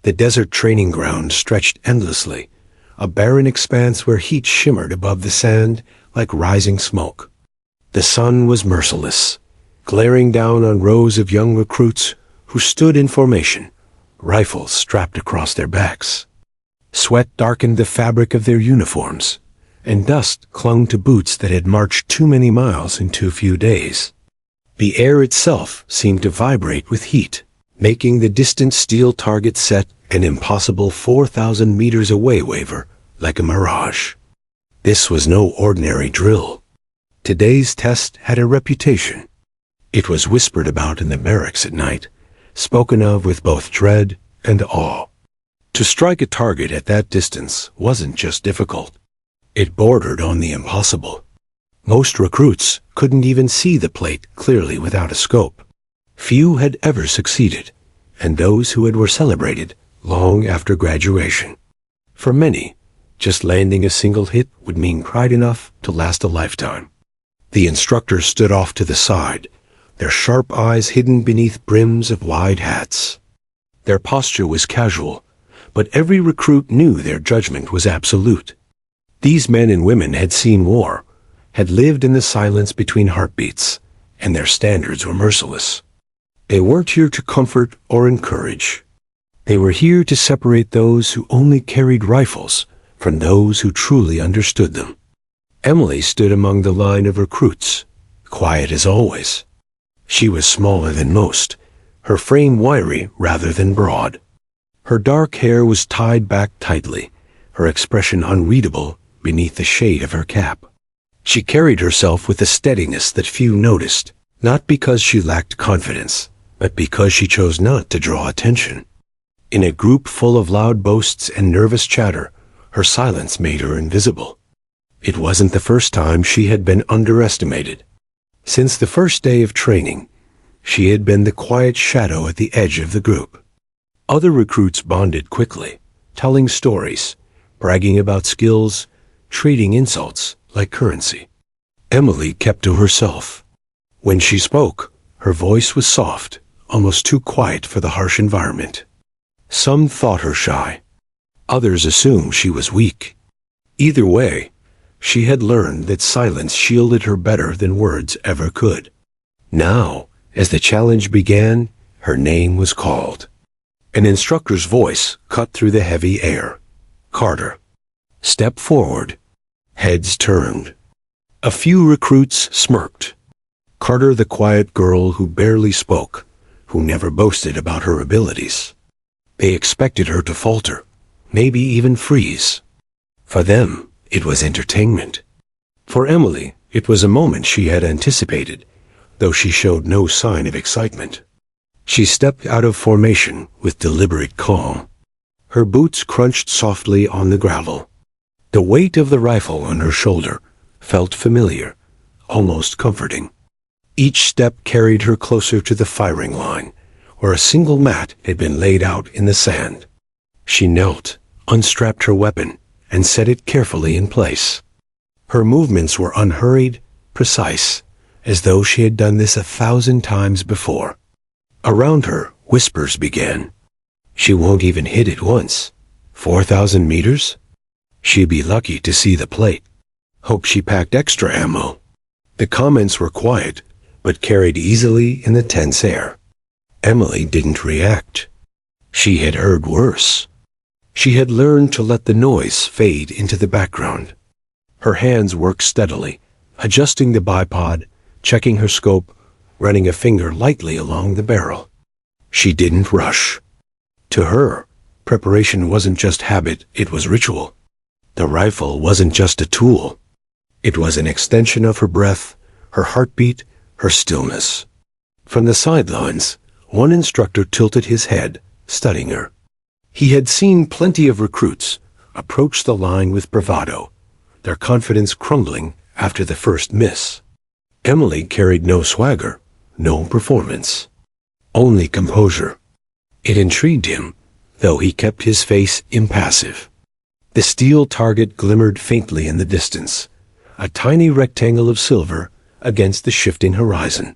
The desert training ground stretched endlessly, a barren expanse where heat shimmered above the sand like rising smoke. The sun was merciless, glaring down on rows of young recruits who stood in formation, rifles strapped across their backs. Sweat darkened the fabric of their uniforms, and dust clung to boots that had marched too many miles in too few days. The air itself seemed to vibrate with heat, making the distant steel target set an impossible 4,000 meters away waver like a mirage. This was no ordinary drill. Today's test had a reputation. It was whispered about in the barracks at night, spoken of with both dread and awe. To strike a target at that distance wasn't just difficult. It bordered on the impossible. Most recruits couldn't even see the plate clearly without a scope. Few had ever succeeded, and those who had were celebrated long after graduation. For many, just landing a single hit would mean pride enough to last a lifetime. The instructors stood off to the side, their sharp eyes hidden beneath brims of wide hats. Their posture was casual, but every recruit knew their judgment was absolute. These men and women had seen war, had lived in the silence between heartbeats, and their standards were merciless. They weren't here to comfort or encourage. They were here to separate those who only carried rifles from those who truly understood them. Emily stood among the line of recruits, quiet as always. She was smaller than most, her frame wiry rather than broad. Her dark hair was tied back tightly, her expression unreadable beneath the shade of her cap. She carried herself with a steadiness that few noticed, not because she lacked confidence, but because she chose not to draw attention. In a group full of loud boasts and nervous chatter, her silence made her invisible. It wasn't the first time she had been underestimated. Since the first day of training, she had been the quiet shadow at the edge of the group. Other recruits bonded quickly, telling stories, bragging about skills, treating insults like currency. Emily kept to herself. When she spoke, her voice was soft, almost too quiet for the harsh environment. Some thought her shy. Others assumed she was weak. Either way, she had learned that silence shielded her better than words ever could. Now, as the challenge began, her name was called. An instructor's voice cut through the heavy air. Carter. Step forward. Heads turned. A few recruits smirked. Carter, the quiet girl who barely spoke, who never boasted about her abilities. They expected her to falter, maybe even freeze. For them, it was entertainment. For Emily, it was a moment she had anticipated, though she showed no sign of excitement. She stepped out of formation with deliberate calm. Her boots crunched softly on the gravel. The weight of the rifle on her shoulder felt familiar, almost comforting. Each step carried her closer to the firing line, where a single mat had been laid out in the sand. She knelt, unstrapped her weapon, and set it carefully in place. Her movements were unhurried, precise, as though she had done this 1,000 times before. Around her, whispers began. She won't even hit it once. 4,000 meters? She'd be lucky to see the plate. Hope she packed extra ammo. The comments were quiet, but carried easily in the tense air. Emily didn't react. She had heard worse. She had learned to let the noise fade into the background. Her hands worked steadily, adjusting the bipod, checking her scope, running a finger lightly along the barrel. She didn't rush. To her, preparation wasn't just habit, it was ritual. The rifle wasn't just a tool. It was an extension of her breath, her heartbeat, her stillness. From the sidelines, one instructor tilted his head, studying her. He had seen plenty of recruits approach the line with bravado, their confidence crumbling after the first miss. Emily carried no swagger, no performance, only composure. It intrigued him, though he kept his face impassive. The steel target glimmered faintly in the distance, a tiny rectangle of silver against the shifting horizon.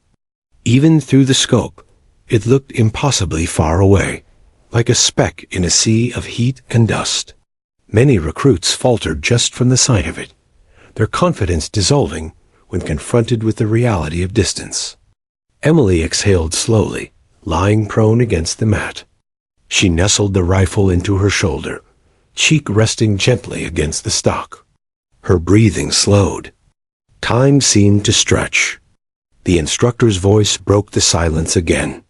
Even through the scope, it looked impossibly far away, like a speck in a sea of heat and dust. Many recruits faltered just from the sight of it, their confidence dissolving when confronted with the reality of distance. Emily exhaled slowly, lying prone against the mat. She nestled the rifle into her shoulder, cheek resting gently against the stock. Her breathing slowed. Time seemed to stretch. The instructor's voice broke the silence again.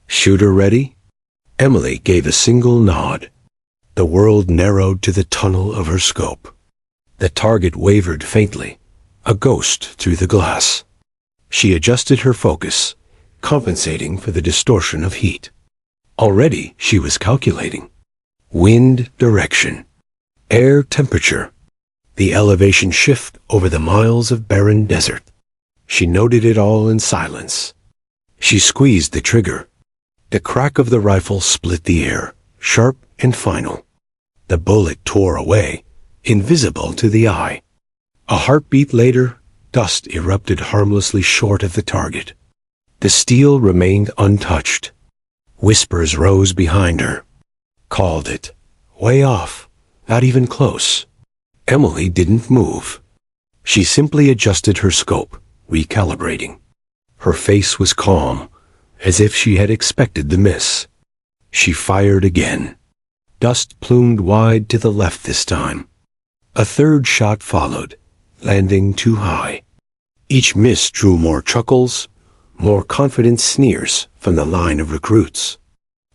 "Shooter ready?" Emily gave a single nod. The world narrowed to the tunnel of her scope. The target wavered faintly, a ghost through the glass. She adjusted her focus, compensating for the distortion of heat. Already she was calculating. Wind direction, air temperature, the elevation shift over the miles of barren desert. She noted it all in silence. She squeezed the trigger. The crack of the rifle split the air, sharp and final. The bullet tore away, invisible to the eye. A heartbeat later, dust erupted harmlessly short of the target. The steel remained untouched. Whispers rose behind her. Called it. Way off. Not even close. Emily didn't move. She simply adjusted her scope, recalibrating. Her face was calm, as if she had expected the miss. She fired again. Dust plumed wide to the left this time. A third shot followed, landing too high. Each miss drew more chuckles, more confident sneers from the line of recruits.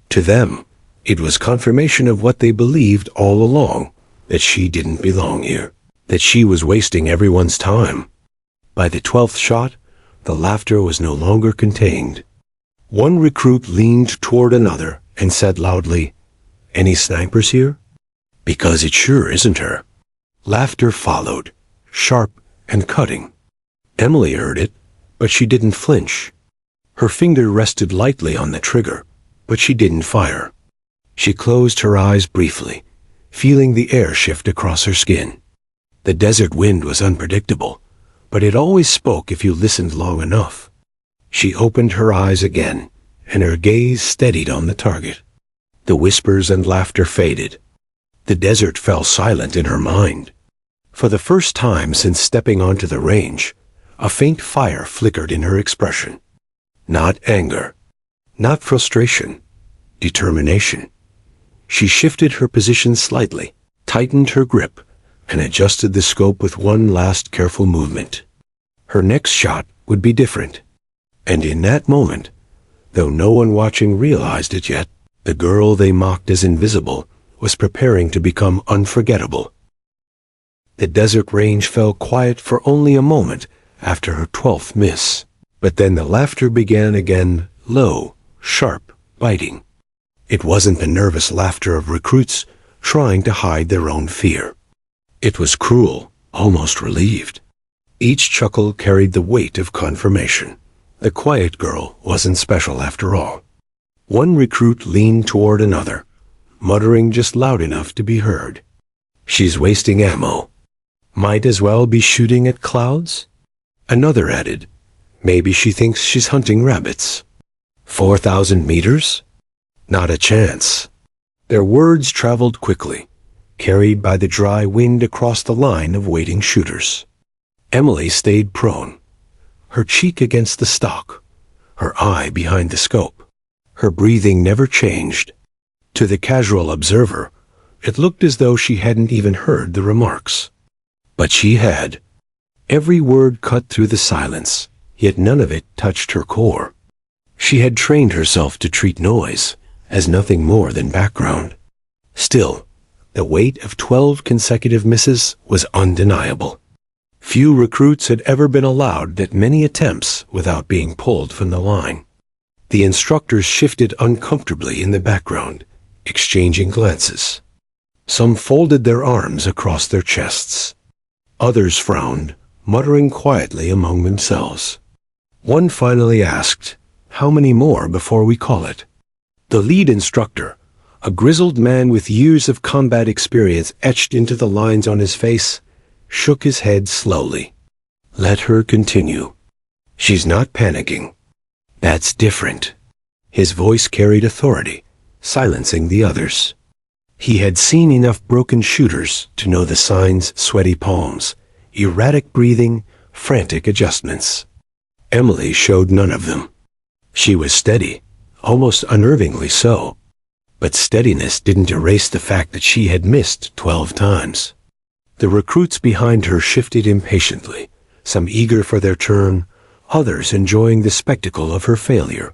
To them, it was confirmation of what they believed all along, that she didn't belong here, that she was wasting everyone's time. By the 12th shot, the laughter was no longer contained. One recruit leaned toward another and said loudly, "Any snipers here?" "Because it sure isn't her." Laughter followed, sharp and cutting. Emily heard it, but she didn't flinch. Her finger rested lightly on the trigger, but she didn't fire. She closed her eyes briefly, feeling the air shift across her skin. The desert wind was unpredictable, but it always spoke if you listened long enough. She opened her eyes again, and her gaze steadied on the target. The whispers and laughter faded. The desert fell silent in her mind. For the first time since stepping onto the range, a faint fire flickered in her expression. Not anger, not frustration, determination. She shifted her position slightly, tightened her grip, and adjusted the scope with one last careful movement. Her next shot would be different. And in that moment, though no one watching realized it yet, the girl they mocked as invisible was preparing to become unforgettable. The desert range fell quiet for only a moment after her 12th miss, but then the laughter began again, low, sharp, biting. It wasn't the nervous laughter of recruits trying to hide their own fear. It was cruel, almost relieved. Each chuckle carried the weight of confirmation. The quiet girl wasn't special after all. One recruit leaned toward another, muttering just loud enough to be heard. "She's wasting ammo. Might as well be shooting at clouds?" Another added, "Maybe she thinks she's hunting rabbits." 4,000 meters? Not a chance. Their words traveled quickly, carried by the dry wind across the line of waiting shooters. Emily stayed prone, her cheek against the stock, her eye behind the scope. Her breathing never changed. To the casual observer, it looked as though she hadn't even heard the remarks. But she had. Every word cut through the silence, yet none of it touched her core. She had trained herself to treat noise as nothing more than background. Still, the weight of 12 consecutive misses was undeniable. Few recruits had ever been allowed that many attempts without being pulled from the line. The instructors shifted uncomfortably in the background, exchanging glances. Some folded their arms across their chests. Others frowned, muttering quietly among themselves. One finally asked, "How many more before we call it?" The lead instructor, a grizzled man with years of combat experience etched into the lines on his face, shook his head slowly. "Let her continue. She's not panicking. That's different." His voice carried authority, silencing the others. He had seen enough broken shooters to know the signs: sweaty palms, erratic breathing, frantic adjustments. Emily showed none of them. She was steady, almost unnervingly so. But steadiness didn't erase the fact that she had missed 12 times. The recruits behind her shifted impatiently, some eager for their turn, others enjoying the spectacle of her failure.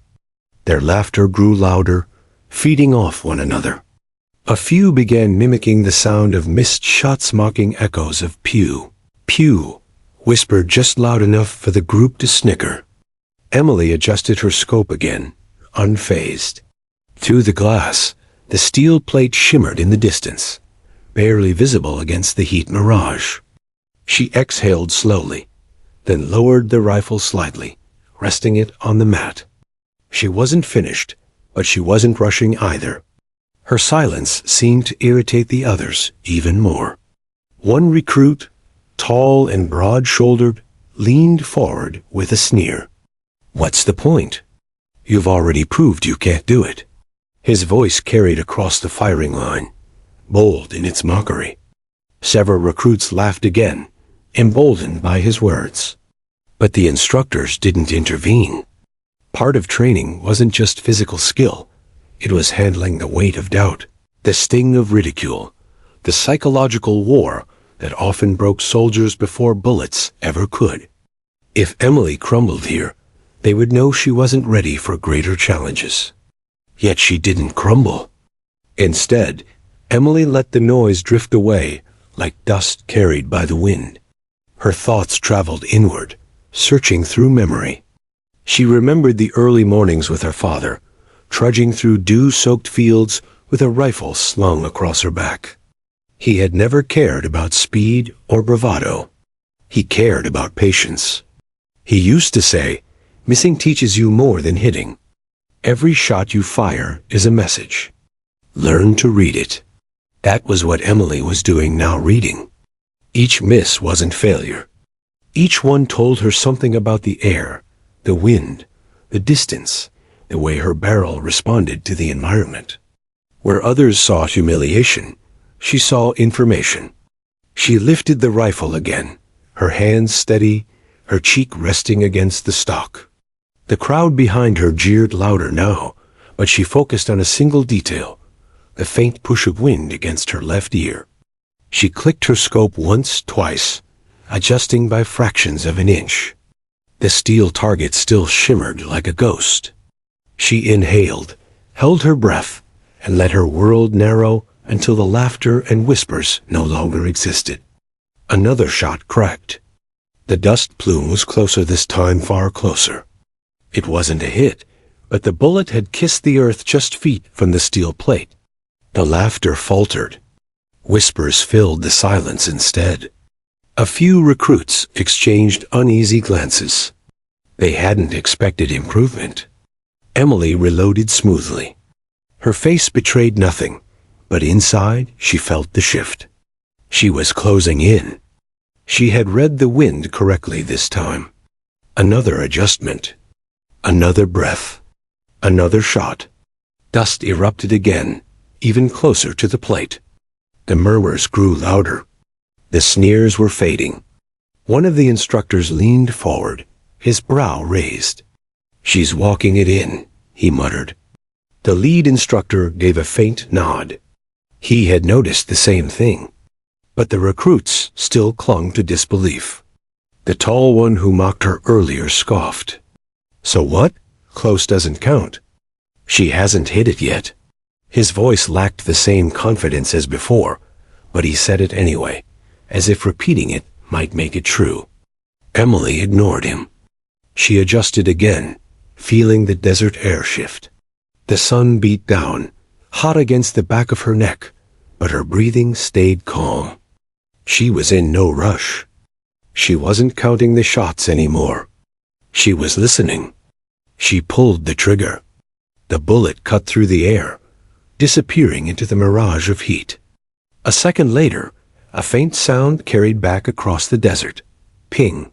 Their laughter grew louder, feeding off one another. A few began mimicking the sound of missed shots, mocking echoes of pew, pew, whispered just loud enough for the group to snicker. Emily adjusted her scope again, unfazed. Through the glass, the steel plate shimmered in the distance, barely visible against the heat mirage. She exhaled slowly, then lowered the rifle slightly, resting it on the mat. She wasn't finished, but she wasn't rushing either. Her silence seemed to irritate the others even more. One recruit, tall and broad-shouldered, leaned forward with a sneer. "What's the point? You've already proved you can't do it." His voice carried across the firing line, bold in its mockery. Several recruits laughed again, emboldened by his words. But the instructors didn't intervene. Part of training wasn't just physical skill. It was handling the weight of doubt, the sting of ridicule, the psychological war that often broke soldiers before bullets ever could. If Emily crumbled here, they would know she wasn't ready for greater challenges. Yet she didn't crumble. Instead, Emily let the noise drift away like dust carried by the wind. Her thoughts traveled inward, searching through memory. She remembered the early mornings with her father, trudging through dew-soaked fields with a rifle slung across her back. He had never cared about speed or bravado. He cared about patience. He used to say, "Missing teaches you more than hitting. Every shot you fire is a message. Learn to read it." That was what Emily was doing now, reading. Each miss wasn't failure. Each one told her something about the air, the wind, the distance, the way her barrel responded to the environment. Where others saw humiliation, she saw information. She lifted the rifle again, her hands steady, her cheek resting against the stock. The crowd behind her jeered louder now, but she focused on a single detail, the faint push of wind against her left ear. She clicked her scope once, twice, adjusting by fractions of an inch. The steel target still shimmered like a ghost. She inhaled, held her breath, and let her world narrow until the laughter and whispers no longer existed. Another shot cracked. The dust plume was closer this time, far closer. It wasn't a hit, but the bullet had kissed the earth just feet from the steel plate. The laughter faltered. Whispers filled the silence instead. A few recruits exchanged uneasy glances. They hadn't expected improvement. Emily reloaded smoothly. Her face betrayed nothing, but inside she felt the shift. She was closing in. She had read the wind correctly this time. Another adjustment. Another breath. Another shot. Dust erupted again, even closer to the plate. The murmurs grew louder. The sneers were fading. One of the instructors leaned forward, his brow raised. "She's walking it in," he muttered. The lead instructor gave a faint nod. He had noticed the same thing. But the recruits still clung to disbelief. The tall one who mocked her earlier scoffed. "So what? Close doesn't count. She hasn't hit it yet." His voice lacked the same confidence as before, but he said it anyway, as if repeating it might make it true. Emily ignored him. She adjusted again, feeling the desert air shift. The sun beat down, hot against the back of her neck, but her breathing stayed calm. She was in no rush. She wasn't counting the shots anymore. She was listening. She pulled the trigger. The bullet cut through the air, disappearing into the mirage of heat. A second later, a faint sound carried back across the desert. Ping.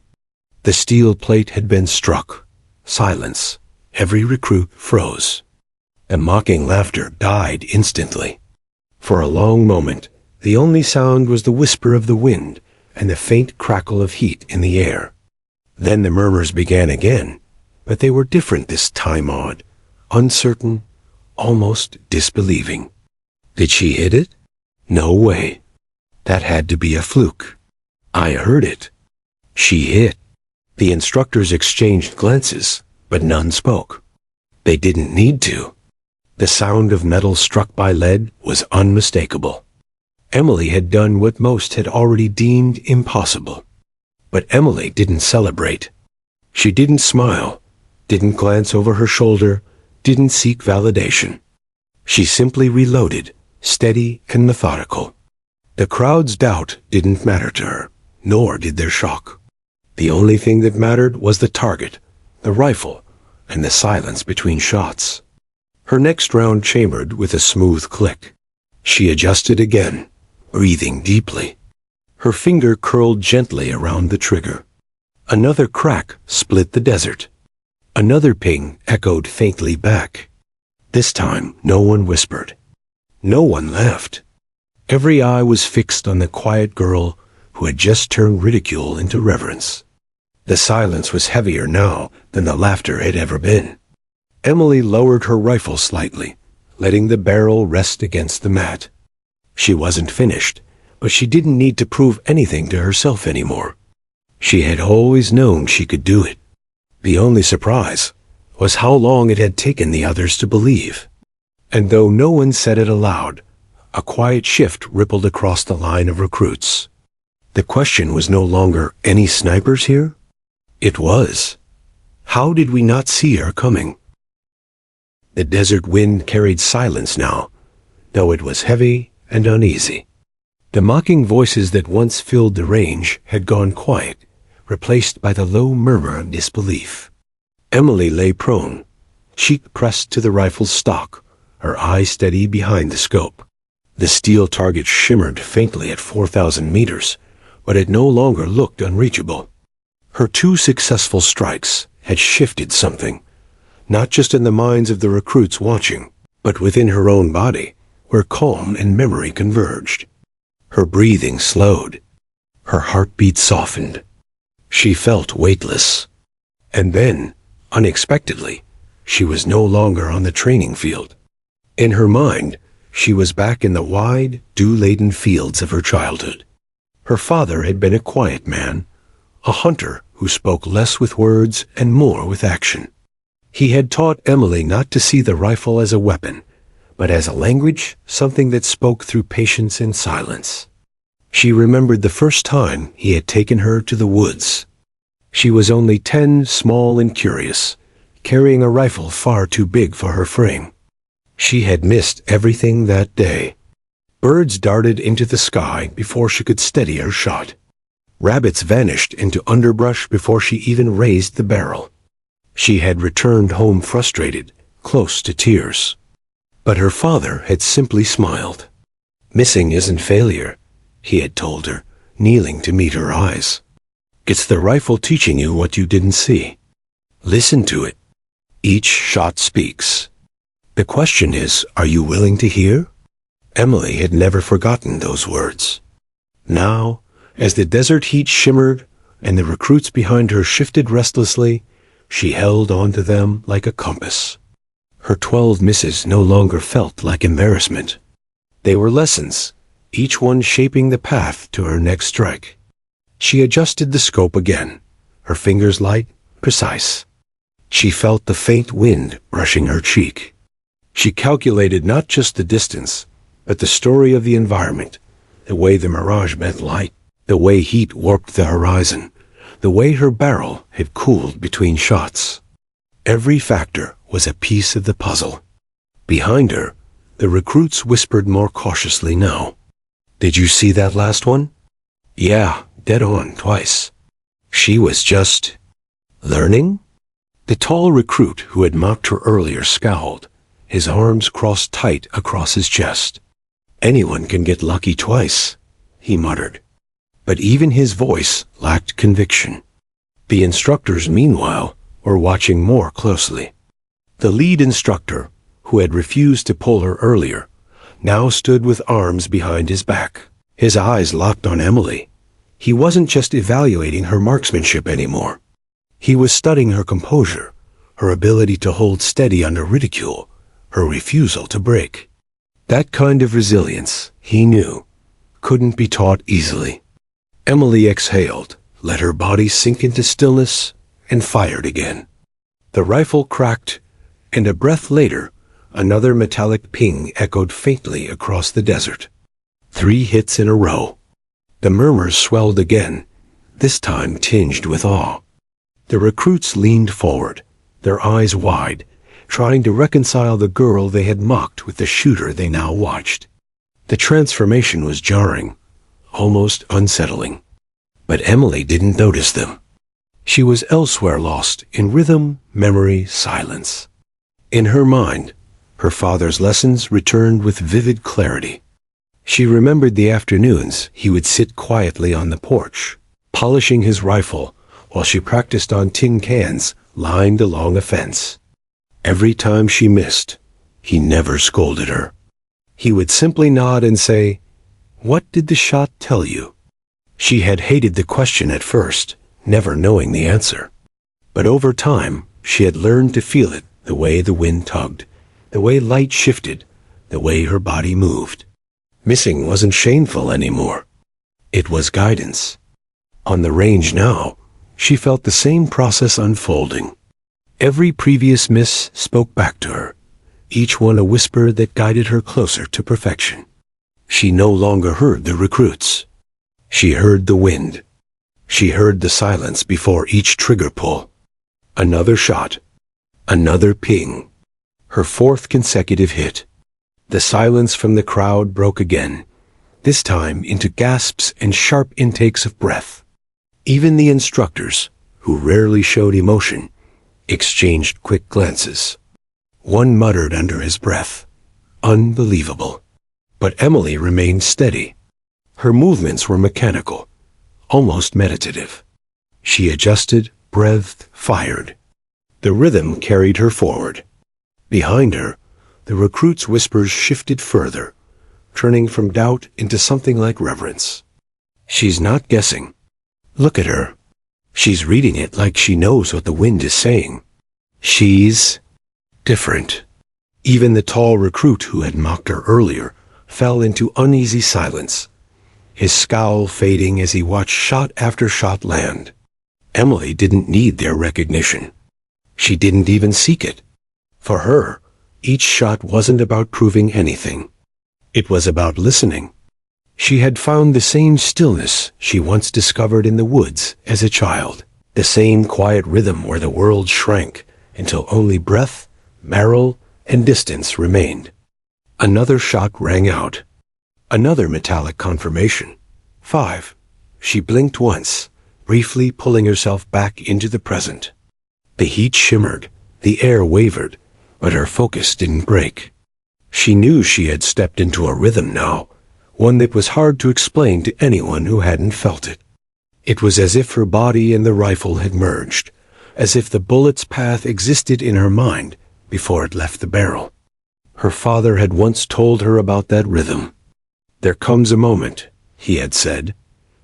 The steel plate had been struck. Silence. Every recruit froze. The mocking laughter died instantly. For a long moment, the only sound was the whisper of the wind and the faint crackle of heat in the air. Then the murmurs began again, but they were different this time, odd, uncertain, almost disbelieving. Did she hit it? No way. That had to be a fluke. I heard it. She hit. The instructors exchanged glances, but none spoke. They didn't need to. The sound of metal struck by lead was unmistakable. Emily had done what most had already deemed impossible. But Emily didn't celebrate. She didn't smile, didn't glance over her shoulder, didn't seek validation. She simply reloaded, steady and methodical. The crowd's doubt didn't matter to her, nor did their shock. The only thing that mattered was the target, the rifle, and the silence between shots. Her next round chambered with a smooth click. She adjusted again, breathing deeply. Her finger curled gently around the trigger. Another crack split the desert. Another ping echoed faintly back. This time, no one whispered. No one laughed. Every eye was fixed on the quiet girl who had just turned ridicule into reverence. The silence was heavier now than the laughter had ever been. Emily lowered her rifle slightly, letting the barrel rest against the mat. She wasn't finished, but she didn't need to prove anything to herself anymore. She had always known she could do it. The only surprise was how long it had taken the others to believe. And though no one said it aloud, a quiet shift rippled across the line of recruits. The question was no longer, any snipers here? It was, how did we not see her coming? The desert wind carried silence now, though it was heavy and uneasy. The mocking voices that once filled the range had gone quiet, replaced by the low murmur of disbelief. Emily lay prone, cheek pressed to the rifle's stock, her eye steady behind the scope. The steel target shimmered faintly at 4,000 meters, but it no longer looked unreachable. Her 2 successful strikes had shifted something, not just in the minds of the recruits watching, but within her own body, where calm and memory converged. Her breathing slowed. Her heartbeat softened. She felt weightless. And then, unexpectedly, she was no longer on the training field. In her mind, she was back in the wide, dew-laden fields of her childhood. Her father had been a quiet man, a hunter who spoke less with words and more with action. He had taught Emily not to see the rifle as a weapon, but as a language, something that spoke through patience and silence. She remembered the first time he had taken her to the woods. She was only 10, small and curious, carrying a rifle far too big for her frame. She had missed everything that day. Birds darted into the sky before she could steady her shot. Rabbits vanished into underbrush before she even raised the barrel. She had returned home frustrated, close to tears. But her father had simply smiled. Missing isn't failure, he had told her, kneeling to meet her eyes. It's the rifle teaching you what you didn't see. Listen to it. Each shot speaks. The question is, are you willing to hear? Emily had never forgotten those words. Now, as the desert heat shimmered and the recruits behind her shifted restlessly, she held on to them like a compass. Her 12 misses no longer felt like embarrassment. They were lessons, each one shaping the path to her next strike. She adjusted the scope again, her fingers light, precise. She felt the faint wind brushing her cheek. She calculated not just the distance, but the story of the environment, the way the mirage bent light, the way heat warped the horizon, the way her barrel had cooled between shots. Every factor was a piece of the puzzle. Behind her, the recruits whispered more cautiously now. Did you see that last one? Yeah, dead on twice. She was just learning? The tall recruit who had mocked her earlier scowled, his arms crossed tight across his chest. Anyone can get lucky twice, he muttered. But even his voice lacked conviction. The instructors, meanwhile, were watching more closely. The lead instructor, who had refused to pull her earlier, now stood with arms behind his back. His eyes locked on Emily. He wasn't just evaluating her marksmanship anymore. He was studying her composure, her ability to hold steady under ridicule, her refusal to break. That kind of resilience, he knew, couldn't be taught easily. Emily exhaled, let her body sink into stillness, and fired again. The rifle cracked, and a breath later, another metallic ping echoed faintly across the desert. 3 hits in a row. The murmurs swelled again, this time tinged with awe. The recruits leaned forward, their eyes wide, trying to reconcile the girl they had mocked with the shooter they now watched. The transformation was jarring, almost unsettling. But Emily didn't notice them. She was elsewhere, lost in rhythm, memory, silence. In her mind, her father's lessons returned with vivid clarity. She remembered the afternoons he would sit quietly on the porch, polishing his rifle while she practiced on tin cans lined along a fence. Every time she missed, he never scolded her. He would simply nod and say, "What did the shot tell you?" She had hated the question at first, never knowing the answer. But over time, she had learned to feel it, the way the wind tugged, the way light shifted, the way her body moved. Missing wasn't shameful anymore. It was guidance. On the range now, she felt the same process unfolding. Every previous miss spoke back to her, each one a whisper that guided her closer to perfection. She no longer heard the recruits. She heard the wind. She heard the silence before each trigger pull. Another shot. Another ping. Her 4th consecutive hit. The silence from the crowd broke again, this time into gasps and sharp intakes of breath. Even the instructors, who rarely showed emotion, exchanged quick glances. One muttered under his breath, "Unbelievable." But Emily remained steady. Her movements were mechanical, almost meditative. She adjusted, breathed, fired. The rhythm carried her forward. Behind her, the recruits' whispers shifted further, turning from doubt into something like reverence. "She's not guessing. Look at her. She's reading it like she knows what the wind is saying. She's different." Even the tall recruit who had mocked her earlier fell into uneasy silence, his scowl fading as he watched shot after shot land. Emily didn't need their recognition. She didn't even seek it. For her, each shot wasn't about proving anything. It was about listening. She had found the same stillness she once discovered in the woods as a child, the same quiet rhythm where the world shrank until only breath, marrow, and distance remained. Another shot rang out. Another metallic confirmation. 5. She blinked once, briefly pulling herself back into the present. The heat shimmered, the air wavered, but her focus didn't break. She knew she had stepped into a rhythm now, one that was hard to explain to anyone who hadn't felt it. It was as if her body and the rifle had merged, as if the bullet's path existed in her mind before it left the barrel. Her father had once told her about that rhythm. "There comes a moment," he had said,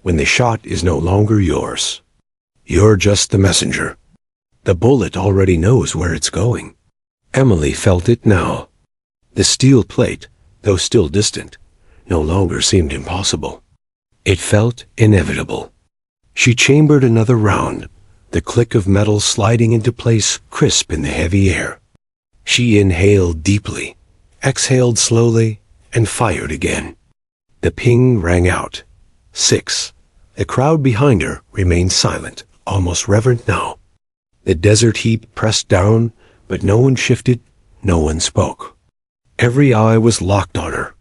"when the shot is no longer yours. You're just the messenger. The bullet already knows where it's going." Emily felt it now. The steel plate, though still distant, no longer seemed impossible. It felt inevitable. She chambered another round, the click of metal sliding into place crisp in the heavy air. She inhaled deeply, exhaled slowly, and fired again. The ping rang out. 6. The crowd behind her remained silent, almost reverent now. The desert heat pressed down, but no one shifted, no one spoke. Every eye was locked on her.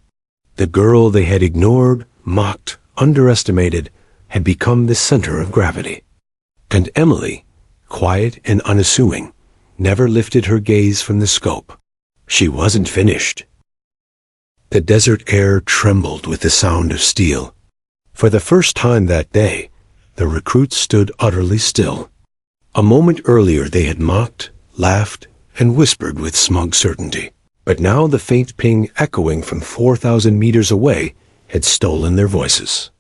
The girl they had ignored, mocked, underestimated, had become the center of gravity. And Emily, quiet and unassuming, never lifted her gaze from the scope. She wasn't finished. The desert air trembled with the sound of steel. For the first time that day, the recruits stood utterly still. A moment earlier they had mocked, laughed, and whispered with smug certainty. But now the faint ping echoing from 4,000 meters away had stolen their voices.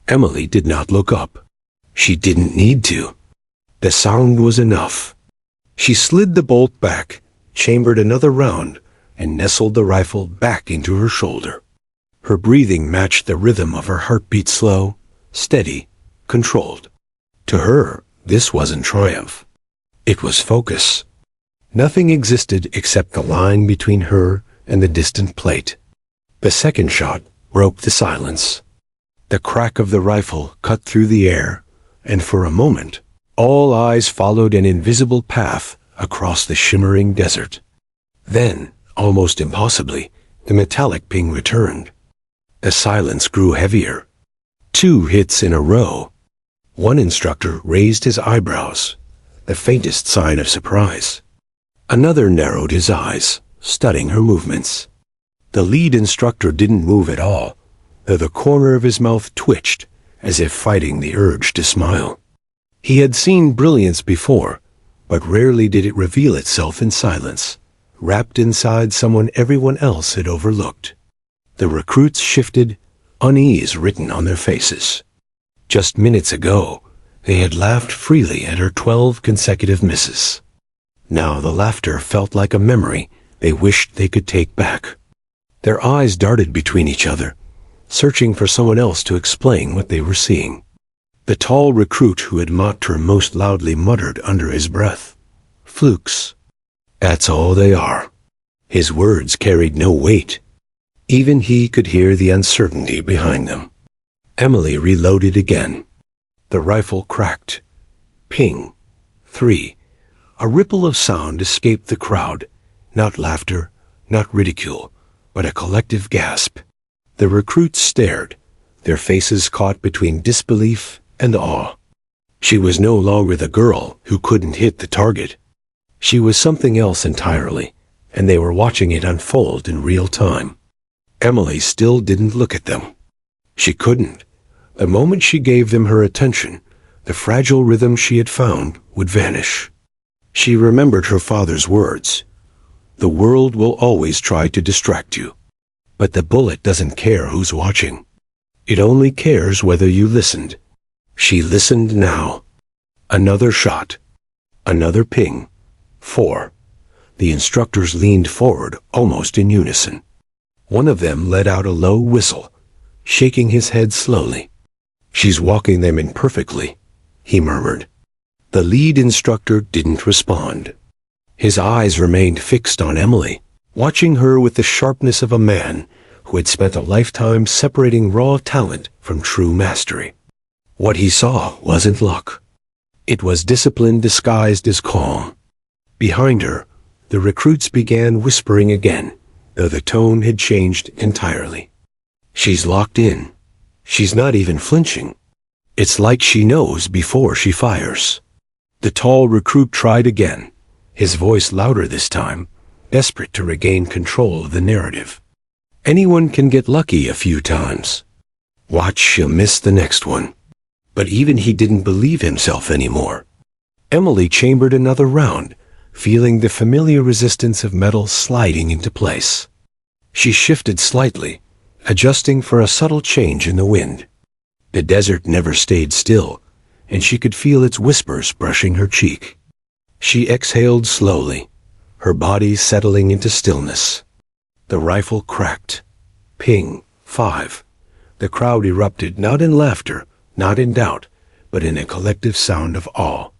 Emily did not look up. She didn't need to. The sound was enough. She slid the bolt back, chambered another round, and nestled the rifle back into her shoulder. Her breathing matched the rhythm of her heartbeat, slow, steady, controlled. To her, this wasn't triumph. It was focus. Nothing existed except the line between her and the distant plate. The second shot broke the silence. The crack of the rifle cut through the air, and for a moment, all eyes followed an invisible path across the shimmering desert. Then, almost impossibly, the metallic ping returned. The silence grew heavier. 2 hits in a row. One instructor raised his eyebrows, the faintest sign of surprise. Another narrowed his eyes, studying her movements. The lead instructor didn't move at all, though the corner of his mouth twitched, as if fighting the urge to smile. He had seen brilliance before, but rarely did it reveal itself in silence, wrapped inside someone everyone else had overlooked. The recruits shifted, unease written on their faces. Just minutes ago, they had laughed freely at her 12 consecutive misses. Now the laughter felt like a memory they wished they could take back. Their eyes darted between each other, searching for someone else to explain what they were seeing. The tall recruit who had mocked her most loudly muttered under his breath, "Flukes. That's all they are." His words carried no weight. Even he could hear the uncertainty behind them. Emily reloaded again. The rifle cracked. Ping. 3. A ripple of sound escaped the crowd. Not laughter, not ridicule, but a collective gasp. The recruits stared, their faces caught between disbelief and awe. She was no longer the girl who couldn't hit the target. She was something else entirely, and they were watching it unfold in real time. Emily still didn't look at them. She couldn't. The moment she gave them her attention, the fragile rhythm she had found would vanish. She remembered her father's words. The world will always try to distract you, but the bullet doesn't care who's watching. It only cares whether you listened. She listened now. Another shot. Another ping. 4. The instructors leaned forward almost in unison. One of them let out a low whistle, shaking his head slowly. "She's walking them in perfectly," he murmured. The lead instructor didn't respond. His eyes remained fixed on Emily, watching her with the sharpness of a man who had spent a lifetime separating raw talent from true mastery. What he saw wasn't luck. It was discipline disguised as calm. Behind her, the recruits began whispering again, though the tone had changed entirely. "She's locked in. She's not even flinching. It's like she knows before she fires." The tall recruit tried again, his voice louder this time, desperate to regain control of the narrative. "Anyone can get lucky a few times. Watch, she'll miss the next one." But even he didn't believe himself anymore. Emily chambered another round, feeling the familiar resistance of metal sliding into place. She shifted slightly, adjusting for a subtle change in the wind. The desert never stayed still, and she could feel its whispers brushing her cheek. She exhaled slowly, her body settling into stillness. The rifle cracked. Ping. 5. The crowd erupted, not in laughter, not in doubt, but in a collective sound of awe.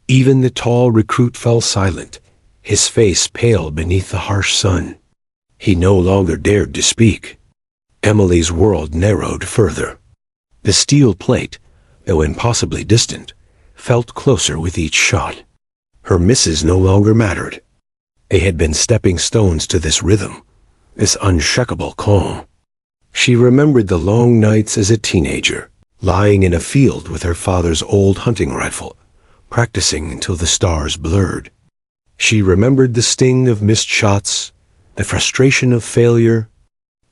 Even the tall recruit fell silent, his face pale beneath the harsh sun. He no longer dared to speak. Emily's world narrowed further. The steel plate, though impossibly distant, felt closer with each shot. Her misses no longer mattered. They had been stepping stones to this rhythm, this unshakable calm. She remembered the long nights as a teenager, lying in a field with her father's old hunting rifle, practicing until the stars blurred. She remembered the sting of missed shots, the frustration of failure,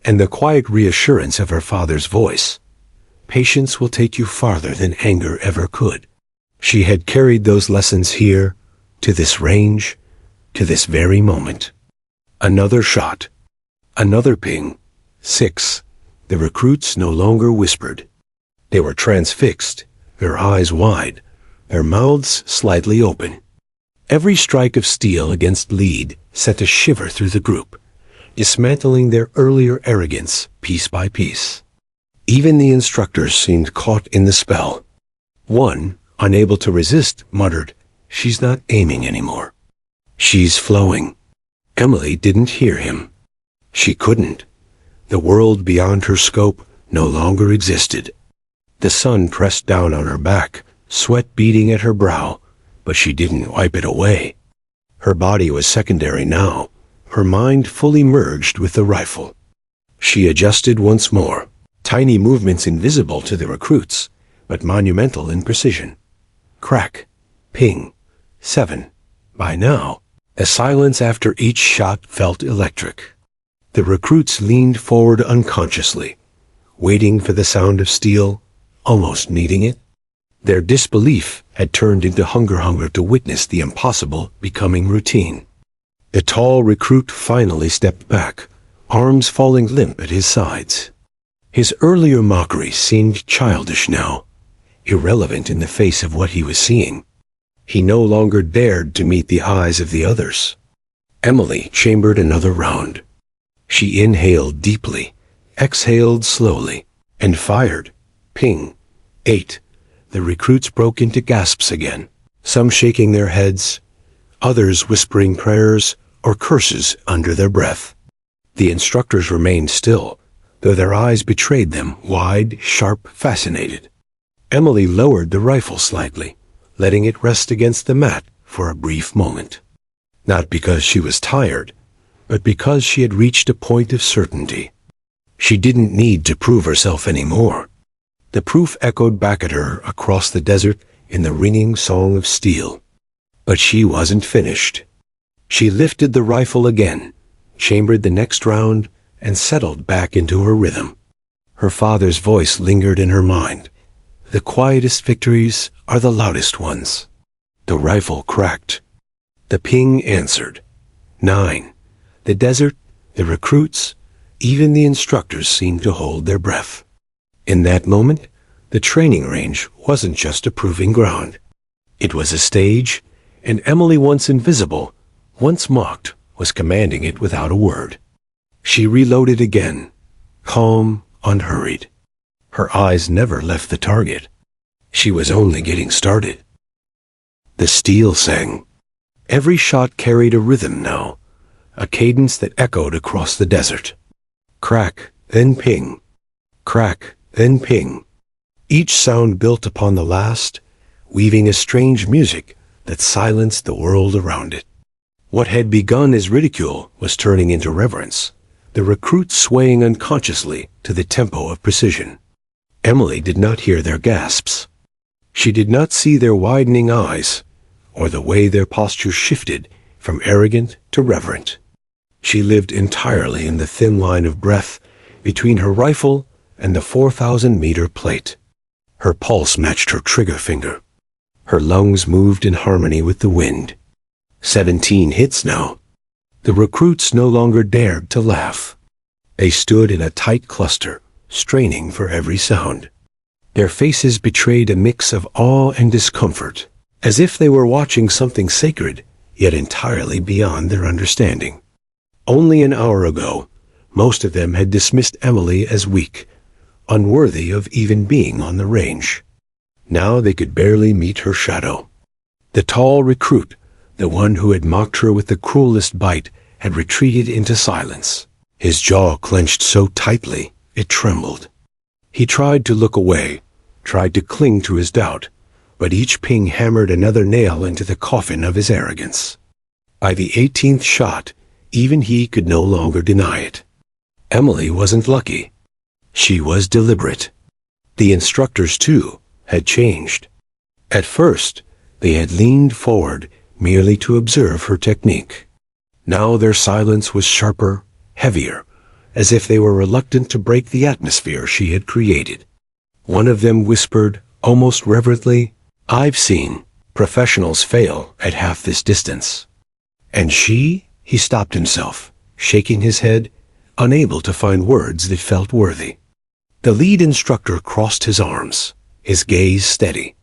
and the quiet reassurance of her father's voice. Patience will take you farther than anger ever could. She had carried those lessons here, to this range, to this very moment. Another shot. Another ping. 6. The recruits no longer whispered. They were transfixed, their eyes wide, their mouths slightly open. Every strike of steel against lead sent a shiver through the group, dismantling their earlier arrogance piece by piece. Even the instructors seemed caught in the spell. One, unable to resist, muttered, "She's not aiming anymore. She's flowing." Emily didn't hear him. She couldn't. The world beyond her scope no longer existed. The sun pressed down on her back, sweat beading at her brow, but she didn't wipe it away. Her body was secondary now, her mind fully merged with the rifle. She adjusted once more, tiny movements invisible to the recruits, but monumental in precision. Crack, ping, 7. By now, a silence after each shot felt electric. The recruits leaned forward unconsciously, waiting for the sound of steel, almost needing it. Their disbelief had turned into hunger to witness the impossible becoming routine. The tall recruit finally stepped back, arms falling limp at his sides. His earlier mockery seemed childish now, irrelevant in the face of what he was seeing. He no longer dared to meet the eyes of the others. Emily chambered another round. She inhaled deeply, exhaled slowly, and fired. Ping. 8. The recruits broke into gasps again, some shaking their heads, others whispering prayers or curses under their breath. The instructors remained still, though their eyes betrayed them, wide, sharp, fascinated. Emily lowered the rifle slightly, letting it rest against the mat for a brief moment. Not because she was tired, but because she had reached a point of certainty. She didn't need to prove herself anymore. The proof echoed back at her across the desert in the ringing song of steel. But she wasn't finished. She lifted the rifle again, chambered the next round, and settled back into her rhythm. Her father's voice lingered in her mind. The quietest victories are the loudest ones. The rifle cracked. The ping answered. 9. The desert, the recruits, even the instructors seemed to hold their breath. In that moment, the training range wasn't just a proving ground. It was a stage, and Emily, once invisible, once mocked, was commanding it without a word. She reloaded again, calm, unhurried. Her eyes never left the target. She was only getting started. The steel sang. Every shot carried a rhythm now, a cadence that echoed across the desert. Crack, then ping. Crack, then ping. Each sound built upon the last, weaving a strange music that silenced the world around it. What had begun as ridicule was turning into reverence, the recruits swaying unconsciously to the tempo of precision. Emily did not hear their gasps. She did not see their widening eyes, or the way their posture shifted from arrogant to reverent. She lived entirely in the thin line of breath between her rifle and the 4,000-meter plate. Her pulse matched her trigger finger. Her lungs moved in harmony with the wind. 17 hits now. The recruits no longer dared to laugh. They stood in a tight cluster, straining for every sound. Their faces betrayed a mix of awe and discomfort, as if they were watching something sacred, yet entirely beyond their understanding. Only an hour ago, most of them had dismissed Emily as weak, unworthy of even being on the range. Now they could barely meet her shadow. The tall recruit, the one who had mocked her with the cruelest bite, had retreated into silence. His jaw clenched so tightly, it trembled. He tried to look away, tried to cling to his doubt, but each ping hammered another nail into the coffin of his arrogance. By the 18th shot, even he could no longer deny it. Emily wasn't lucky. She was deliberate. The instructors, too, had changed. At first, they had leaned forward merely to observe her technique. Now their silence was sharper, heavier, as if they were reluctant to break the atmosphere she had created. One of them whispered, almost reverently, "I've seen professionals fail at half this distance." And she? He stopped himself, shaking his head, unable to find words that felt worthy. The lead instructor crossed his arms, his gaze steady.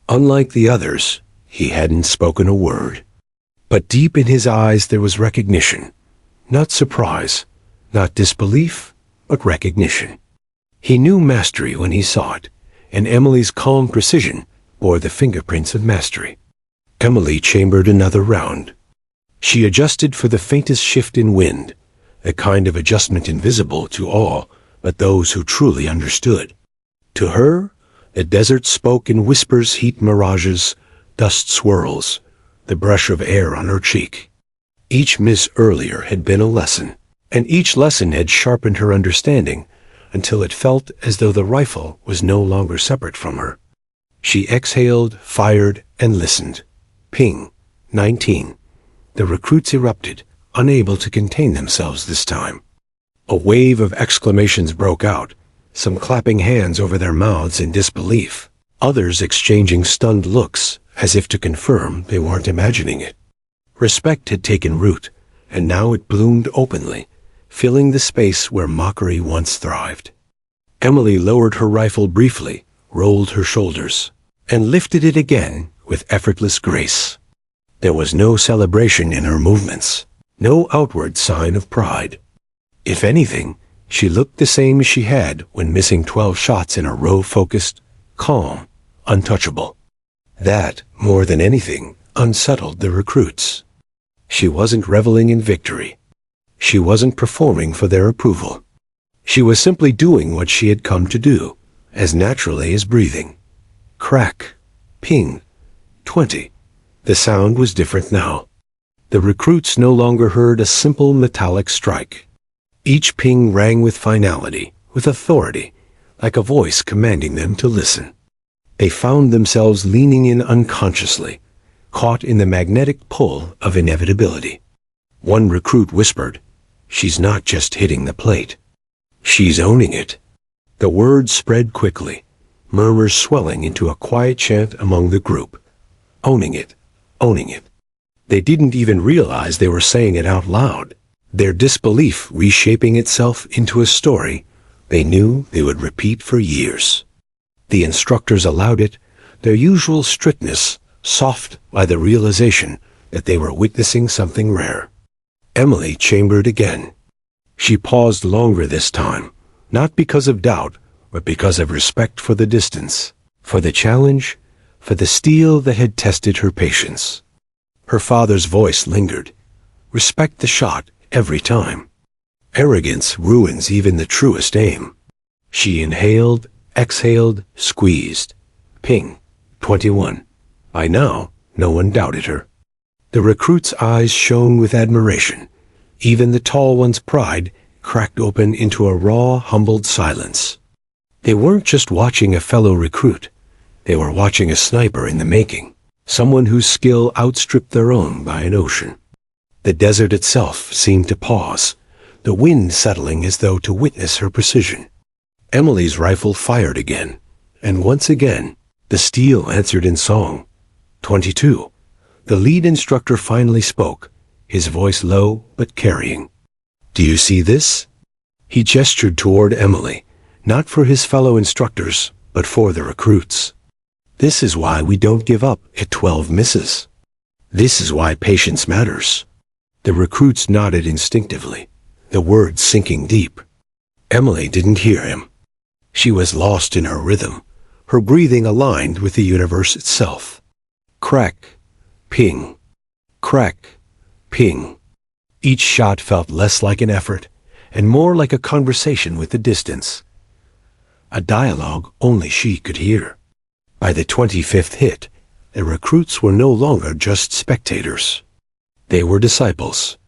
Unlike the others, he hadn't spoken a word. But deep in his eyes there was recognition. Not surprise, not disbelief, but recognition. He knew mastery when he saw it, and Emily's calm precision bore the fingerprints of mastery. Emily chambered another round. She adjusted for the faintest shift in wind, a kind of adjustment invisible to all but those who truly understood. To her, the desert spoke in whispers, heat mirages, dust swirls, the brush of air on her cheek. Each miss earlier had been a lesson, and each lesson had sharpened her understanding until it felt as though the rifle was no longer separate from her. She exhaled, fired, and listened. Ping. 19. The recruits erupted, unable to contain themselves this time. A wave of exclamations broke out, some clapping hands over their mouths in disbelief, others exchanging stunned looks as if to confirm they weren't imagining it. Respect had taken root, and now it bloomed openly, filling the space where mockery once thrived. Emily lowered her rifle briefly, rolled her shoulders, and lifted it again with effortless grace. There was no celebration in her movements, no outward sign of pride. If anything, she looked the same as she had when missing 12 shots in a row, focused, calm, untouchable. That, more than anything, unsettled the recruits. She wasn't reveling in victory. She wasn't performing for their approval. She was simply doing what she had come to do, as naturally as breathing. Crack. Ping. 20. The sound was different now. The recruits no longer heard a simple metallic strike. Each ping rang with finality, with authority, like a voice commanding them to listen. They found themselves leaning in unconsciously, caught in the magnetic pull of inevitability. One recruit whispered, "She's not just hitting the plate. She's owning it." The words spread quickly, murmurs swelling into a quiet chant among the group. Owning it, owning it. They didn't even realize they were saying it out loud, their disbelief reshaping itself into a story they knew they would repeat for years. The instructors allowed it, their usual strictness soft by the realization that they were witnessing something rare. Emily chambered again. She paused longer this time, not because of doubt, but because of respect for the distance, for the challenge, for the steel that had tested her patience. Her father's voice lingered. Respect the shot every time. Arrogance ruins even the truest aim. She inhaled, exhaled, squeezed. Ping. 21. By now, no one doubted her. The recruit's eyes shone with admiration. Even the tall one's pride cracked open into a raw, humbled silence. They weren't just watching a fellow recruit. They were watching a sniper in the making, someone whose skill outstripped their own by an ocean. The desert itself seemed to pause, the wind settling as though to witness her precision. Emily's rifle fired again, and once again, the steel answered in song. 22. The lead instructor finally spoke, his voice low but carrying. "Do you see this?" He gestured toward Emily, not for his fellow instructors, but for the recruits. "This is why we don't give up at 12 misses. This is why patience matters." The recruits nodded instinctively, the words sinking deep. Emily didn't hear him. She was lost in her rhythm, her breathing aligned with the universe itself. Crack. Ping. Crack. Ping. Each shot felt less like an effort and more like a conversation with the distance. A dialogue only she could hear. By the 25th hit, the recruits were no longer just spectators. They were disciples.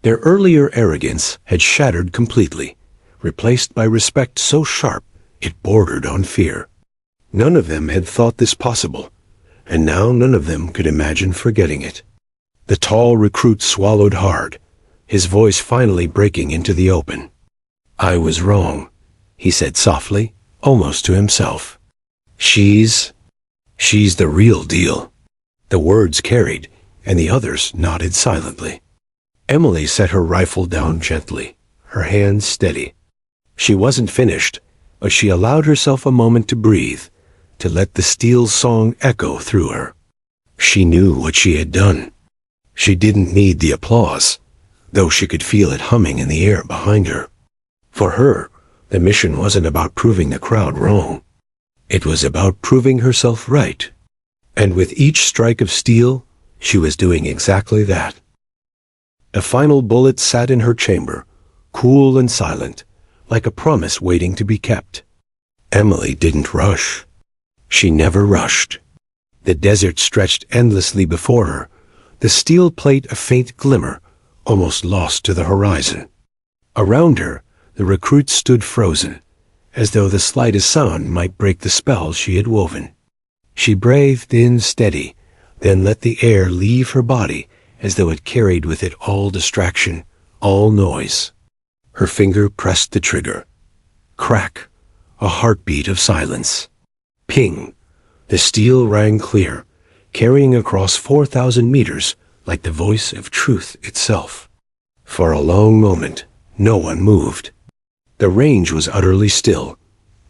Their earlier arrogance had shattered completely, replaced by respect so sharp it bordered on fear. None of them had thought this possible, and now none of them could imagine forgetting it. The tall recruit swallowed hard, his voice finally breaking into the open. "I was wrong," he said softly, almost to himself. She's the real deal." The words carried, and the others nodded silently. Emily set her rifle down gently, her hands steady. She wasn't finished, but she allowed herself a moment to breathe, to let the steel song echo through her. She knew what she had done. She didn't need the applause, though she could feel it humming in the air behind her. For her, the mission wasn't about proving the crowd wrong. It was about proving herself right. And with each strike of steel, she was doing exactly that. A final bullet sat in her chamber, cool and silent, like a promise waiting to be kept. Emily didn't rush. She never rushed. The desert stretched endlessly before her, the steel plate a faint glimmer, almost lost to the horizon. Around her, the recruits stood frozen, as though the slightest sound might break the spell she had woven. She breathed in steady, then let the air leave her body as though it carried with it all distraction, all noise. Her finger pressed the trigger. Crack, a heartbeat of silence. Ping, the steel rang clear, carrying across 4,000 meters like the voice of truth itself. For a long moment, no one moved. The range was utterly still,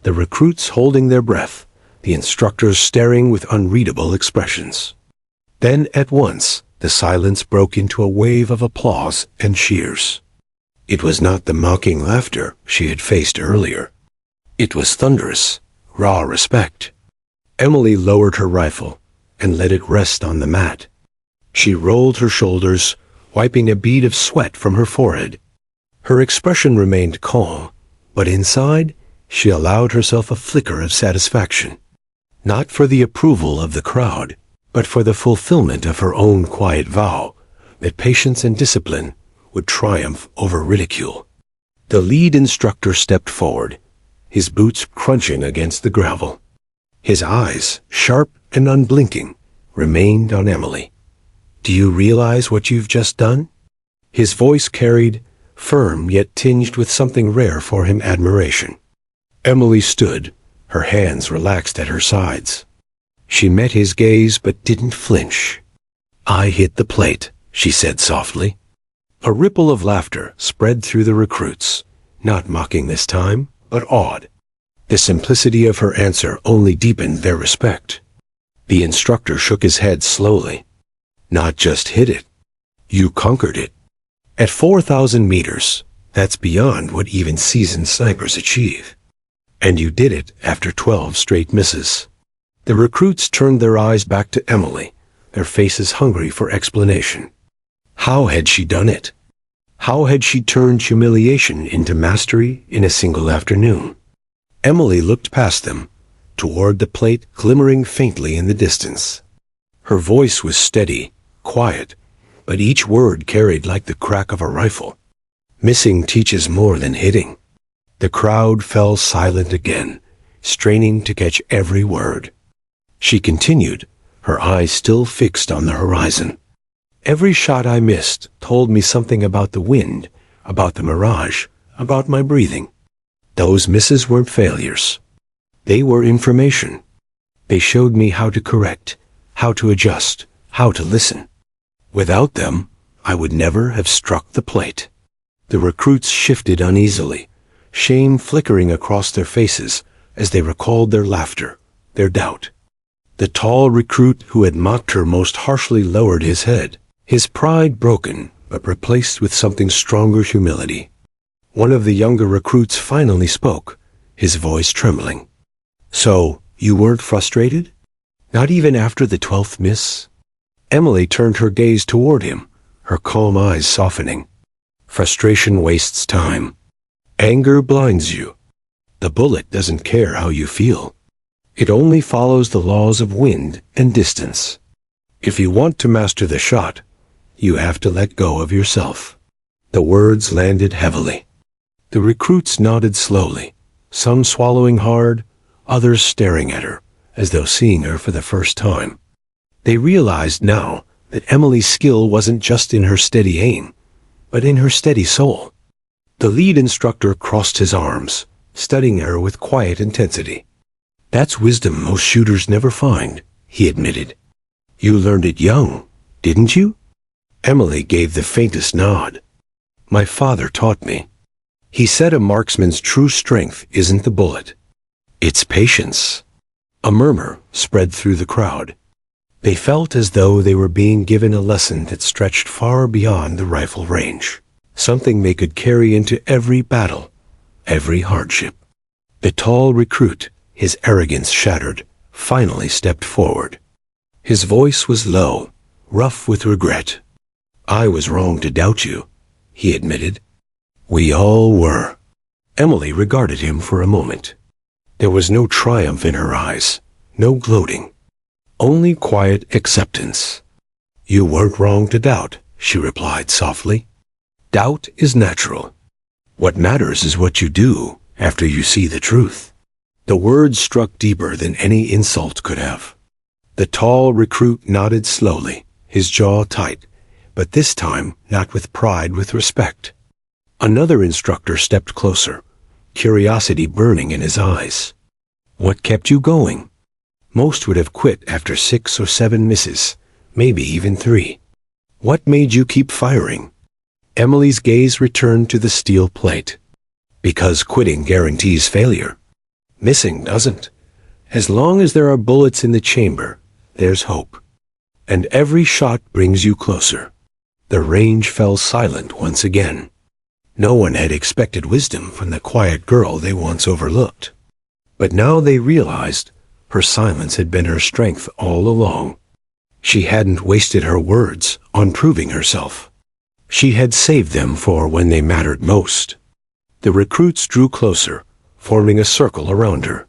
the recruits holding their breath, the instructors staring with unreadable expressions. Then at once, the silence broke into a wave of applause and cheers. It was not the mocking laughter she had faced earlier. It was thunderous, raw respect. Emily lowered her rifle and let it rest on the mat. She rolled her shoulders, wiping a bead of sweat from her forehead. Her expression remained calm, but inside, she allowed herself a flicker of satisfaction. Not for the approval of the crowd, but for the fulfillment of her own quiet vow that patience and discipline would triumph over ridicule. The lead instructor stepped forward, his boots crunching against the gravel. His eyes, sharp and unblinking, remained on Emily. "Do you realize what you've just done?" His voice carried, firm yet tinged with something rare for him, admiration. Emily stood, her hands relaxed at her sides. She met his gaze but didn't flinch. "I hit the plate," she said softly. A ripple of laughter spread through the recruits, not mocking this time, but awed. The simplicity of her answer only deepened their respect. The instructor shook his head slowly. "Not just hit it. You conquered it. At 4,000 meters, that's beyond what even seasoned snipers achieve. And you did it after 12 straight misses." The recruits turned their eyes back to Emily, their faces hungry for explanation. How had she done it? How had she turned humiliation into mastery in a single afternoon? Emily looked past them, toward the plate glimmering faintly in the distance. Her voice was steady, quiet, but each word carried like the crack of a rifle. Missing teaches more than hitting. The crowd fell silent again, straining to catch every word. She continued, her eyes still fixed on the horizon. "Every shot I missed told me something about the wind, about the mirage, about my breathing. Those misses weren't failures. They were information. They showed me how to correct, how to adjust, how to listen. Without them, I would never have struck the plate." The recruits shifted uneasily, shame flickering across their faces as they recalled their laughter, their doubt. The tall recruit who had mocked her most harshly lowered his head, his pride broken but replaced with something stronger, humility. One of the younger recruits finally spoke, his voice trembling. "So, you weren't frustrated? Not even after the 12th miss?" Emily turned her gaze toward him, her calm eyes softening. "Frustration wastes time. Anger blinds you. The bullet doesn't care how you feel. It only follows the laws of wind and distance. If you want to master the shot, you have to let go of yourself." The words landed heavily. The recruits nodded slowly, some swallowing hard, others staring at her, as though seeing her for the first time. They realized now that Emily's skill wasn't just in her steady aim, but in her steady soul. The lead instructor crossed his arms, studying her with quiet intensity. "That's wisdom most shooters never find," he admitted. "You learned it young, didn't you?" Emily gave the faintest nod. My father taught me. He said a marksman's true strength isn't the bullet. It's patience. A murmur spread through the crowd. They felt as though they were being given a lesson that stretched far beyond the rifle range, something they could carry into every battle, every hardship. The tall recruit, his arrogance shattered, finally stepped forward. His voice was low, rough with regret. I was wrong to doubt you, he admitted. We all were. Emily regarded him for a moment. There was no triumph in her eyes, no gloating, only quiet acceptance. You weren't wrong to doubt, she replied softly. Doubt is natural. What matters is what you do after you see the truth. The words struck deeper than any insult could have. The tall recruit nodded slowly, his jaw tight, but this time not with pride, with respect. Another instructor stepped closer, curiosity burning in his eyes. What kept you going? Most would have quit after 6 or 7 misses, maybe even 3. What made you keep firing? Emily's gaze returned to the steel plate. Because quitting guarantees failure. Missing doesn't. As long as there are bullets in the chamber, there's hope. And every shot brings you closer. The range fell silent once again. No one had expected wisdom from the quiet girl they once overlooked. But now they realized her silence had been her strength all along. She hadn't wasted her words on proving herself. She had saved them for when they mattered most. The recruits drew closer, forming a circle around her.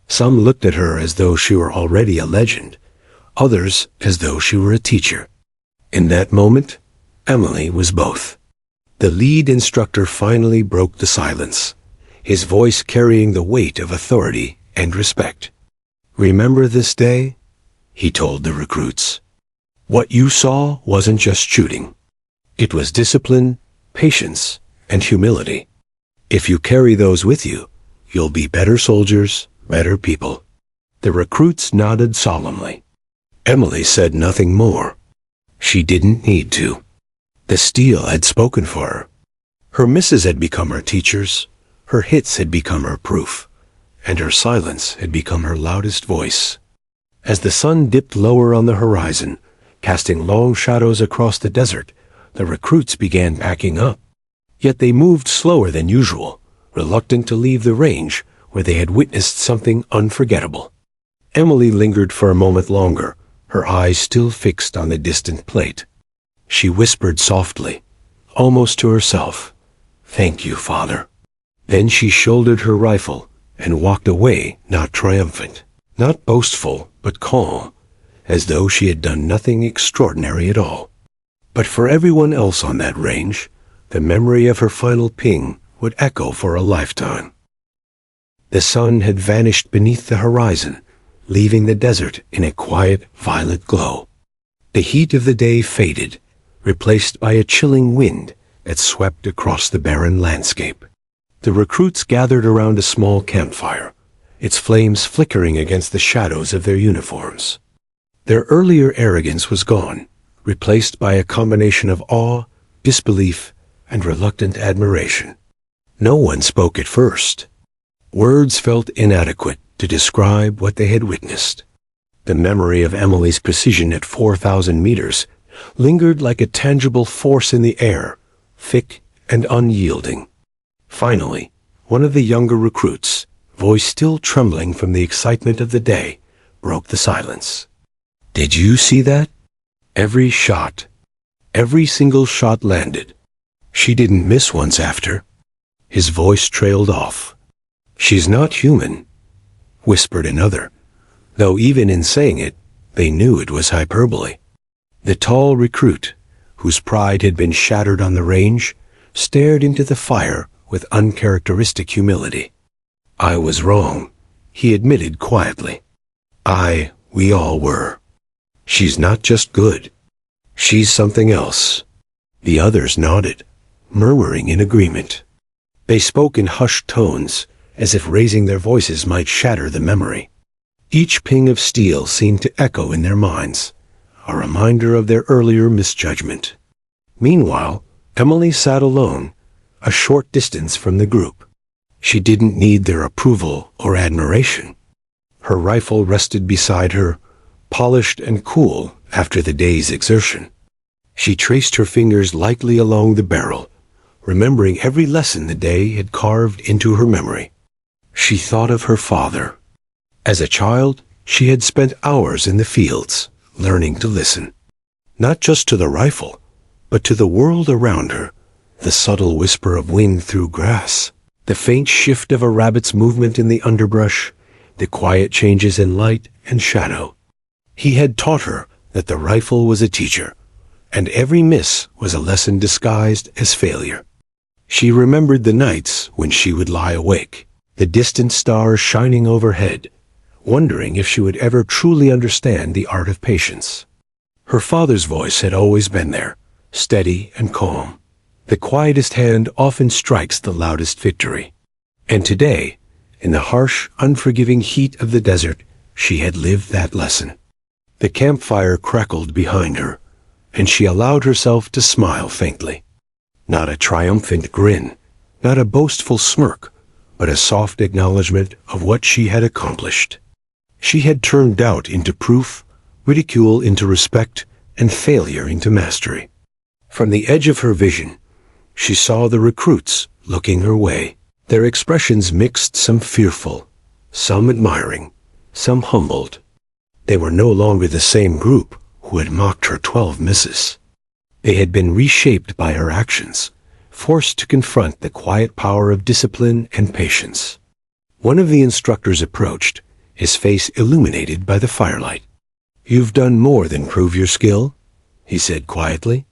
Some looked at her as though she were already a legend, others as though she were a teacher. In that moment, Emily was both. The lead instructor finally broke the silence, his voice carrying the weight of authority and respect. Remember this day? He told the recruits. What you saw wasn't just shooting. It was discipline, patience, and humility. If you carry those with you, you'll be better soldiers, better people. The recruits nodded solemnly. Emily said nothing more. She didn't need to. The steel had spoken for her. Her misses had become her teachers, her hits had become her proof, and her silence had become her loudest voice. As the sun dipped lower on the horizon, casting long shadows across the desert, the recruits began packing up. Yet they moved slower than usual, reluctant to leave the range where they had witnessed something unforgettable. Emily lingered for a moment longer, her eyes still fixed on the distant plate. She whispered softly, almost to herself, "Thank you, Father." Then she shouldered her rifle and walked away, not triumphant, not boastful, but calm, as though she had done nothing extraordinary at all. But for everyone else on that range, the memory of her final ping would echo for a lifetime. The sun had vanished beneath the horizon, leaving the desert in a quiet, violet glow. The heat of the day faded, replaced by a chilling wind that swept across the barren landscape. The recruits gathered around a small campfire, its flames flickering against the shadows of their uniforms. Their earlier arrogance was gone, replaced by a combination of awe, disbelief, and reluctant admiration. No one spoke at first. Words felt inadequate to describe what they had witnessed. The memory of Emily's precision at 4,000 meters lingered like a tangible force in the air, thick and unyielding. Finally, one of the younger recruits, voice still trembling from the excitement of the day, broke the silence. Did you see that? Every single shot landed. She didn't miss once after. His voice trailed off. She's not human, whispered another, though even in saying it, they knew it was hyperbole. The tall recruit, whose pride had been shattered on the range, stared into the fire with uncharacteristic humility. I was wrong, he admitted quietly. We all were. She's not just good. She's something else. The others nodded, murmuring in agreement. They spoke in hushed tones, as if raising their voices might shatter the memory. Each ping of steel seemed to echo in their minds, a reminder of their earlier misjudgment. Meanwhile, Emily sat alone, a short distance from the group. She didn't need their approval or admiration. Her rifle rested beside her, polished and cool after the day's exertion. She traced her fingers lightly along the barrel, remembering every lesson the day had carved into her memory. She thought of her father. As a child, she had spent hours in the fields, learning to listen. Not just to the rifle, but to the world around her, the subtle whisper of wind through grass, the faint shift of a rabbit's movement in the underbrush, the quiet changes in light and shadow. He had taught her that the rifle was a teacher, and every miss was a lesson disguised as failure. She remembered the nights when she would lie awake, the distant stars shining overhead, wondering if she would ever truly understand the art of patience. Her father's voice had always been there, steady and calm. The quietest hand often strikes the loudest victory. And today, in the harsh, unforgiving heat of the desert, she had lived that lesson. The campfire crackled behind her, and she allowed herself to smile faintly. Not a triumphant grin, not a boastful smirk, but a soft acknowledgement of what she had accomplished. She had turned doubt into proof, ridicule into respect, and failure into mastery. From the edge of her vision, she saw the recruits looking her way. Their expressions mixed, some fearful, some admiring, some humbled. They were no longer the same group who had mocked her 12 misses. They had been reshaped by her actions, forced to confront the quiet power of discipline and patience. One of the instructors approached, his face illuminated by the firelight. "You've done more than prove your skill," he said quietly.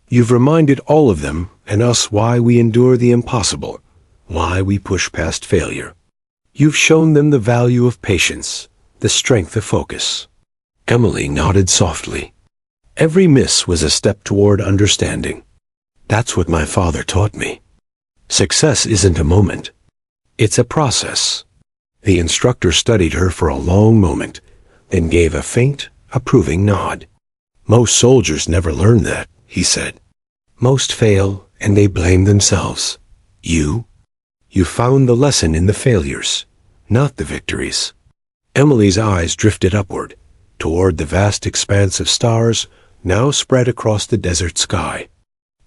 "You've reminded all of them and us why we endure the impossible, why we push past failure. You've shown them the value of patience, the strength of focus." Emily nodded softly. Every miss was a step toward understanding. That's what my father taught me. Success isn't a moment. It's a process. The instructor studied her for a long moment, then gave a faint, approving nod. "Most soldiers never learn that," he said. "Most fail, and they blame themselves. You found the lesson in the failures, not the victories." Emily's eyes drifted upward, toward the vast expanse of stars now spread across the desert sky.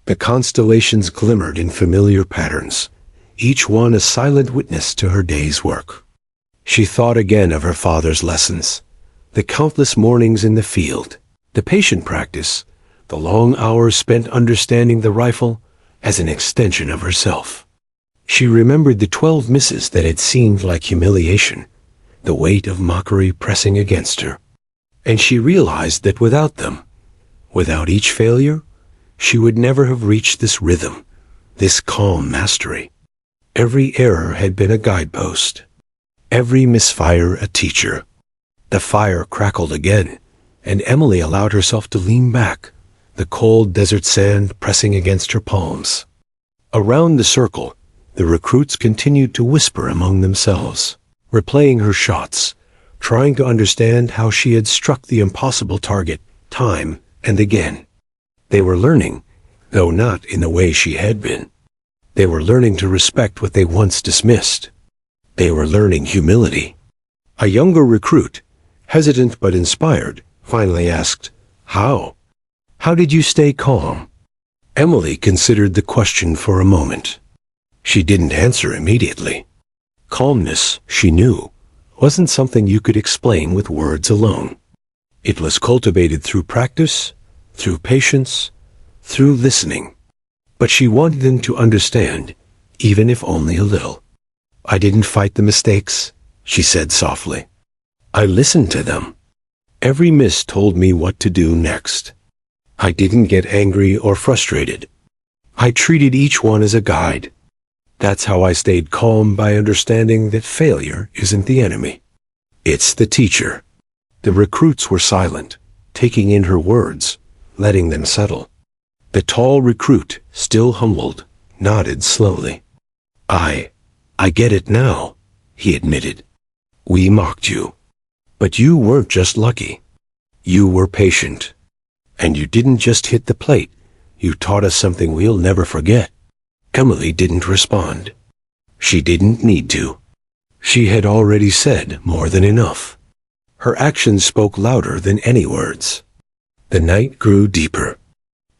The constellations glimmered in familiar patterns, each one a silent witness to her day's work. She thought again of her father's lessons, the countless mornings in the field, the patient practice, the long hours spent understanding the rifle as an extension of herself. She remembered the 12 misses that had seemed like humiliation, the weight of mockery pressing against her. And she realized that without them, without each failure, she would never have reached this rhythm, this calm mastery. Every error had been a guidepost, every misfire a teacher. The fire crackled again, and Emily allowed herself to lean back, the cold desert sand pressing against her palms. Around the circle, the recruits continued to whisper among themselves, replaying her shots, trying to understand how she had struck the impossible target time and again. They were learning, though not in the way she had been. They were learning to respect what they once dismissed. They were learning humility. A younger recruit, hesitant but inspired, finally asked, "How? How did you stay calm?" Emily considered the question for a moment. She didn't answer immediately. Calmness, she knew, wasn't something you could explain with words alone. It was cultivated through practice, through patience, through listening. But she wanted them to understand, even if only a little. "I didn't fight the mistakes," she said softly. "I listened to them. Every miss told me what to do next. I didn't get angry or frustrated. I treated each one as a guide. That's how I stayed calm, by understanding that failure isn't the enemy. It's the teacher." The recruits were silent, taking in her words, letting them settle. The tall recruit, still humbled, nodded slowly. I get it now," he admitted. "We mocked you. But you weren't just lucky. You were patient. And you didn't just hit the plate. You taught us something we'll never forget." Emily didn't respond. She didn't need to. She had already said more than enough. Her actions spoke louder than any words. The night grew deeper.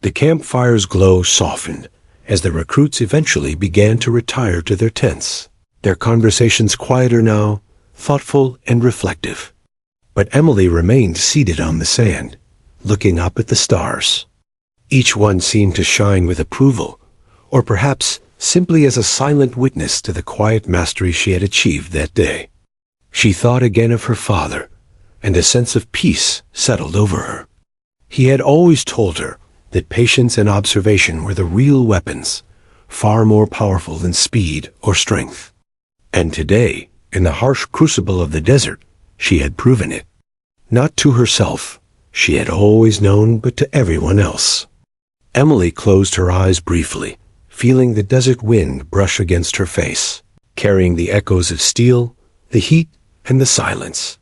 The campfire's glow softened as the recruits eventually began to retire to their tents, their conversations quieter now, thoughtful and reflective. But Emily remained seated on the sand, looking up at the stars. Each one seemed to shine with approval, or perhaps simply as a silent witness to the quiet mastery she had achieved that day. She thought again of her father, and a sense of peace settled over her. He had always told her that patience and observation were the real weapons, far more powerful than speed or strength. And today, in the harsh crucible of the desert, she had proven it. Not to herself, she had always known, but to everyone else. Emily closed her eyes briefly, feeling the desert wind brush against her face, carrying the echoes of steel, the heat, and the silence.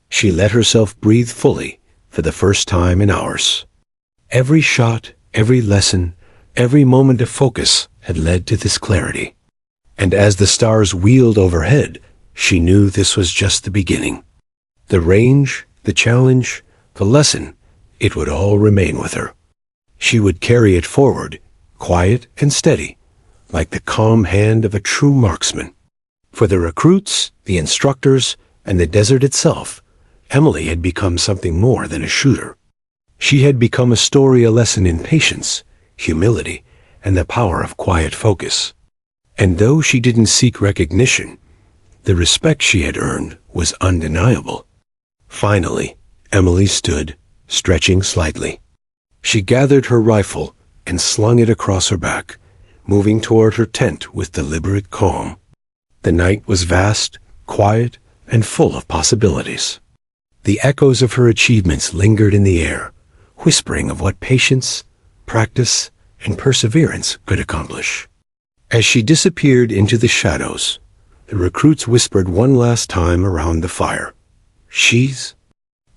She let herself breathe fully for the first time in hours. Every shot, every lesson, every moment of focus had led to this clarity. And as the stars wheeled overhead, she knew this was just the beginning. The range, the challenge, the lesson, it would all remain with her. She would carry it forward, quiet and steady, like the calm hand of a true marksman. For the recruits, the instructors, and the desert itself, Emily had become something more than a shooter. She had become a story, a lesson in patience, humility, and the power of quiet focus. And though she didn't seek recognition, the respect she had earned was undeniable. Finally, Emily stood, stretching slightly. She gathered her rifle and slung it across her back, moving toward her tent with deliberate calm. The night was vast, quiet, and full of possibilities. The echoes of her achievements lingered in the air, whispering of what patience, practice, and perseverance could accomplish. As she disappeared into the shadows, the recruits whispered one last time around the fire, "She's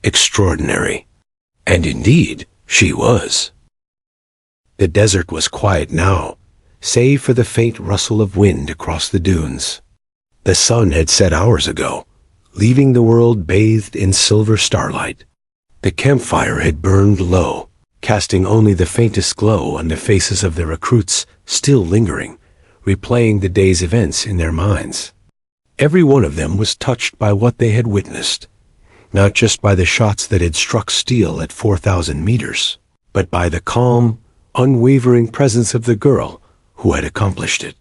extraordinary." And indeed, she was. The desert was quiet now, save for the faint rustle of wind across the dunes. The sun had set hours ago, leaving the world bathed in silver starlight. The campfire had burned low, casting only the faintest glow on the faces of the recruits still lingering, replaying the day's events in their minds. Every one of them was touched by what they had witnessed, not just by the shots that had struck steel at 4,000 meters, but by the calm, unwavering presence of the girl who had accomplished it.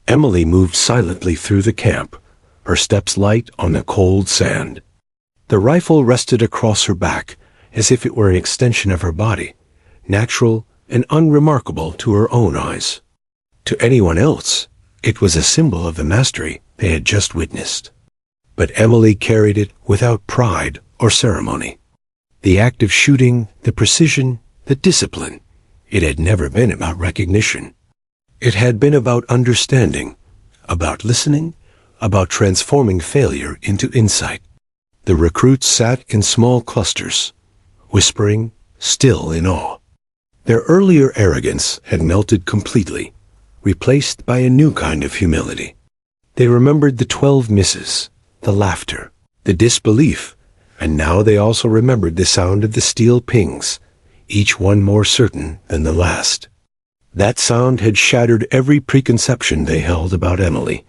Emily moved silently through the camp, her steps light on the cold sand. The rifle rested across her back as if it were an extension of her body, natural and unremarkable to her own eyes. To anyone else, it was a symbol of the mastery they had just witnessed. But Emily carried it without pride or ceremony. The act of shooting, the precision, the discipline, it had never been about recognition. It had been about understanding, about listening, about transforming failure into insight. The recruits sat in small clusters, whispering, still in awe. Their earlier arrogance had melted completely, replaced by a new kind of humility. They remembered the 12 misses, the laughter, the disbelief, and now they also remembered the sound of the steel pings, each one more certain than the last. That sound had shattered every preconception they held about Emily,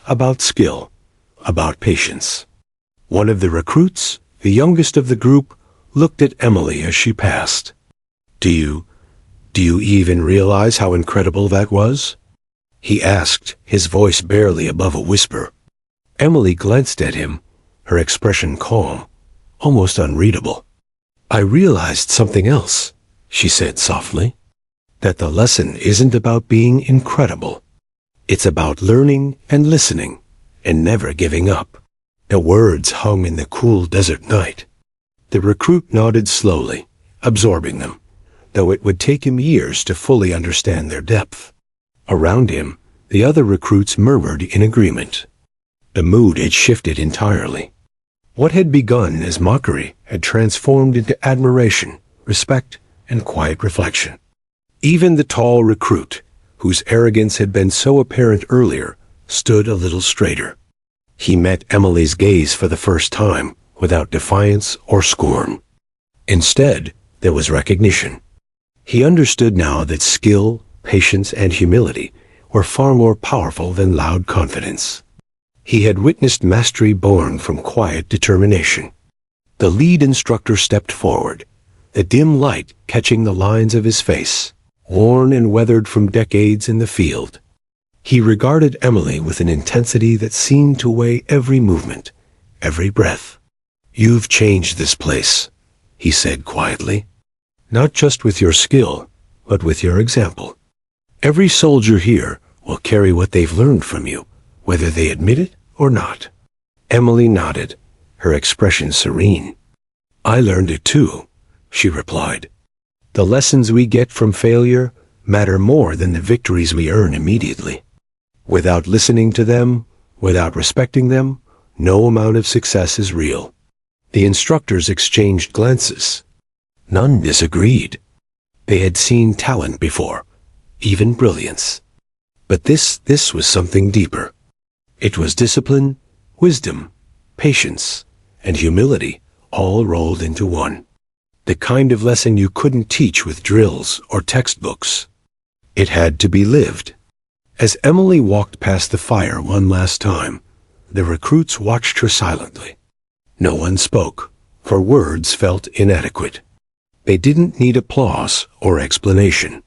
about skill, about patience. One of the recruits, the youngest of the group, looked at Emily as she passed. Do you even realize how incredible that was?" he asked, his voice barely above a whisper. Emily glanced at him, her expression calm, almost unreadable. "I realized something else," she said softly. "That the lesson isn't about being incredible. It's about learning and listening, and never giving up." The words hung in the cool desert night. The recruit nodded slowly, absorbing them, though it would take him years to fully understand their depth. Around him, the other recruits murmured in agreement. The mood had shifted entirely. What had begun as mockery had transformed into admiration, respect, and quiet reflection. Even the tall recruit, whose arrogance had been so apparent earlier, stood a little straighter. He met Emily's gaze for the first time, without defiance or scorn. Instead, there was recognition. He understood now that skill, patience, and humility were far more powerful than loud confidence. He had witnessed mastery born from quiet determination. The lead instructor stepped forward, the dim light catching the lines of his face, worn and weathered from decades in the field. He regarded Emily with an intensity that seemed to weigh every movement, every breath. "You've changed this place," he said quietly. "Not just with your skill, but with your example. Every soldier here will carry what they've learned from you, whether they admit it or not." Emily nodded, her expression serene. "I learned it too," she replied. "The lessons we get from failure matter more than the victories we earn immediately. Without listening to them, without respecting them, no amount of success is real." The instructors exchanged glances. None disagreed. They had seen talent before, even brilliance. But this was something deeper. It was discipline, wisdom, patience, and humility all rolled into one. The kind of lesson you couldn't teach with drills or textbooks. It had to be lived. As Emily walked past the fire one last time, the recruits watched her silently. No one spoke, for words felt inadequate. They didn't need applause or explanation.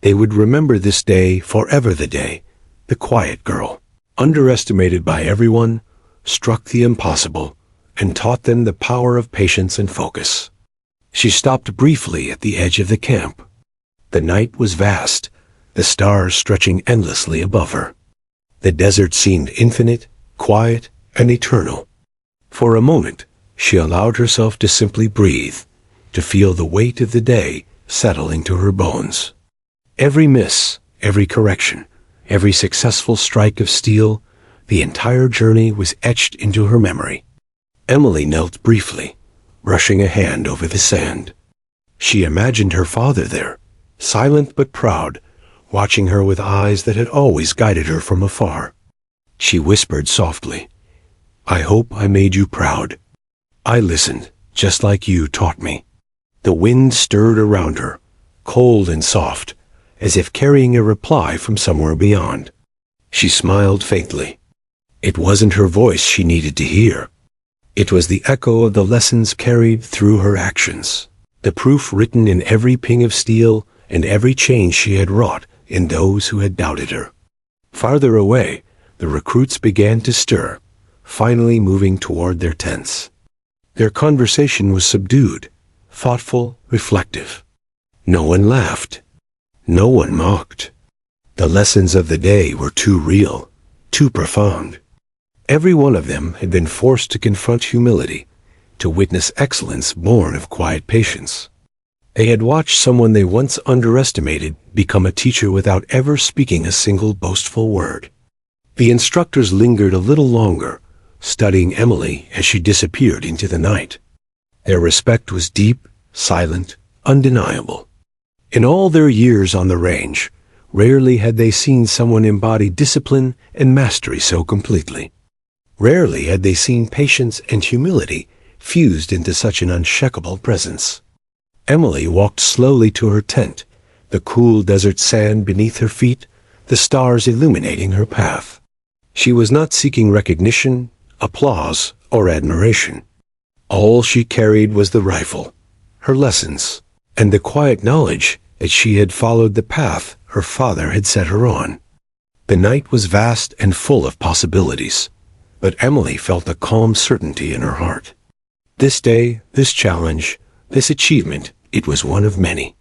They would remember this day forever, the day the quiet girl, underestimated by everyone, struck the impossible and taught them the power of patience and focus. She stopped briefly at the edge of the camp. The night was vast, the stars stretching endlessly above her. The desert seemed infinite, quiet, and eternal. For a moment, she allowed herself to simply breathe, to feel the weight of the day settle into her bones. Every miss, every correction, every successful strike of steel, the entire journey was etched into her memory. Emily knelt briefly, brushing a hand over the sand. She imagined her father there, silent but proud, watching her with eyes that had always guided her from afar. She whispered softly, "I hope I made you proud. I listened, just like you taught me." The wind stirred around her, cold and soft, as if carrying a reply from somewhere beyond. She smiled faintly. It wasn't her voice she needed to hear. It was the echo of the lessons carried through her actions, the proof written in every ping of steel and every change she had wrought in those who had doubted her. Farther away, the recruits began to stir, finally moving toward their tents. Their conversation was subdued, thoughtful, reflective. No one laughed. No one mocked. The lessons of the day were too real, too profound. Every one of them had been forced to confront humility, to witness excellence born of quiet patience. They had watched someone they once underestimated become a teacher without ever speaking a single boastful word. The instructors lingered a little longer, studying Emily as she disappeared into the night. Their respect was deep, silent, undeniable. In all their years on the range, rarely had they seen someone embody discipline and mastery so completely. Rarely had they seen patience and humility fused into such an unshakable presence. Emily walked slowly to her tent, the cool desert sand beneath her feet, the stars illuminating her path. She was not seeking recognition, applause, or admiration. All she carried was the rifle, her lessons, and the quiet knowledge that she had followed the path her father had set her on. The night was vast and full of possibilities, but Emily felt a calm certainty in her heart. This day, this challenge, this achievement, it was one of many.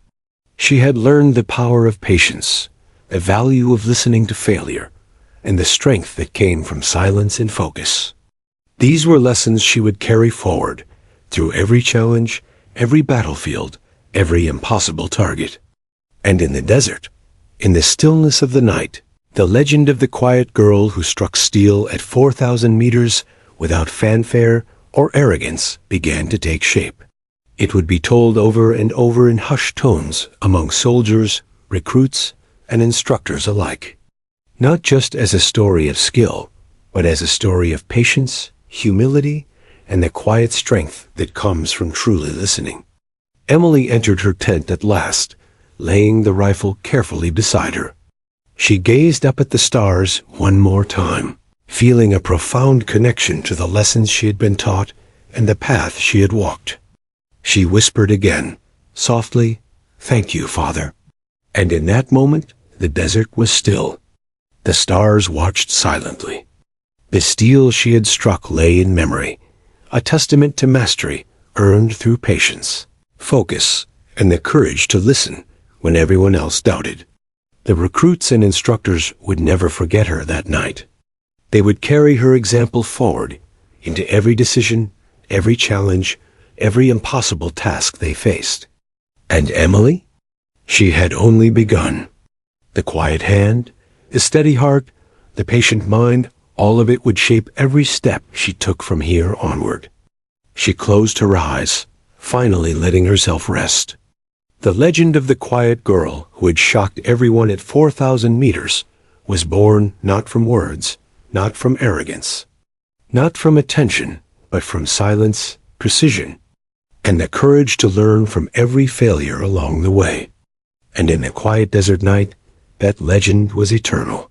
She had learned the power of patience, the value of listening to failure, and the strength that came from silence and focus. These were lessons she would carry forward, through every challenge, every battlefield, every impossible target. And in the desert, in the stillness of the night, the legend of the quiet girl who struck steel at 4,000 meters without fanfare or arrogance began to take shape. It would be told over and over in hushed tones among soldiers, recruits, and instructors alike. Not just as a story of skill, but as a story of patience, humility, and the quiet strength that comes from truly listening. Emily entered her tent at last, laying the rifle carefully beside her. She gazed up at the stars one more time, feeling a profound connection to the lessons she had been taught and the path she had walked. She whispered again, softly, "Thank you, Father." And in that moment, the desert was still. The stars watched silently. The steel she had struck lay in memory, a testament to mastery earned through patience, focus, and the courage to listen when everyone else doubted. The recruits and instructors would never forget her that night. They would carry her example forward into every decision, every challenge, every impossible task they faced. And Emily? She had only begun. The quiet hand, the steady heart, the patient mind, all of it would shape every step she took from here onward. She closed her eyes, finally letting herself rest. The legend of the quiet girl who had shocked everyone at 4,000 meters was born not from words, not from arrogance, not from attention, but from silence, precision, and the courage to learn from every failure along the way. And in the quiet desert night, that legend was eternal.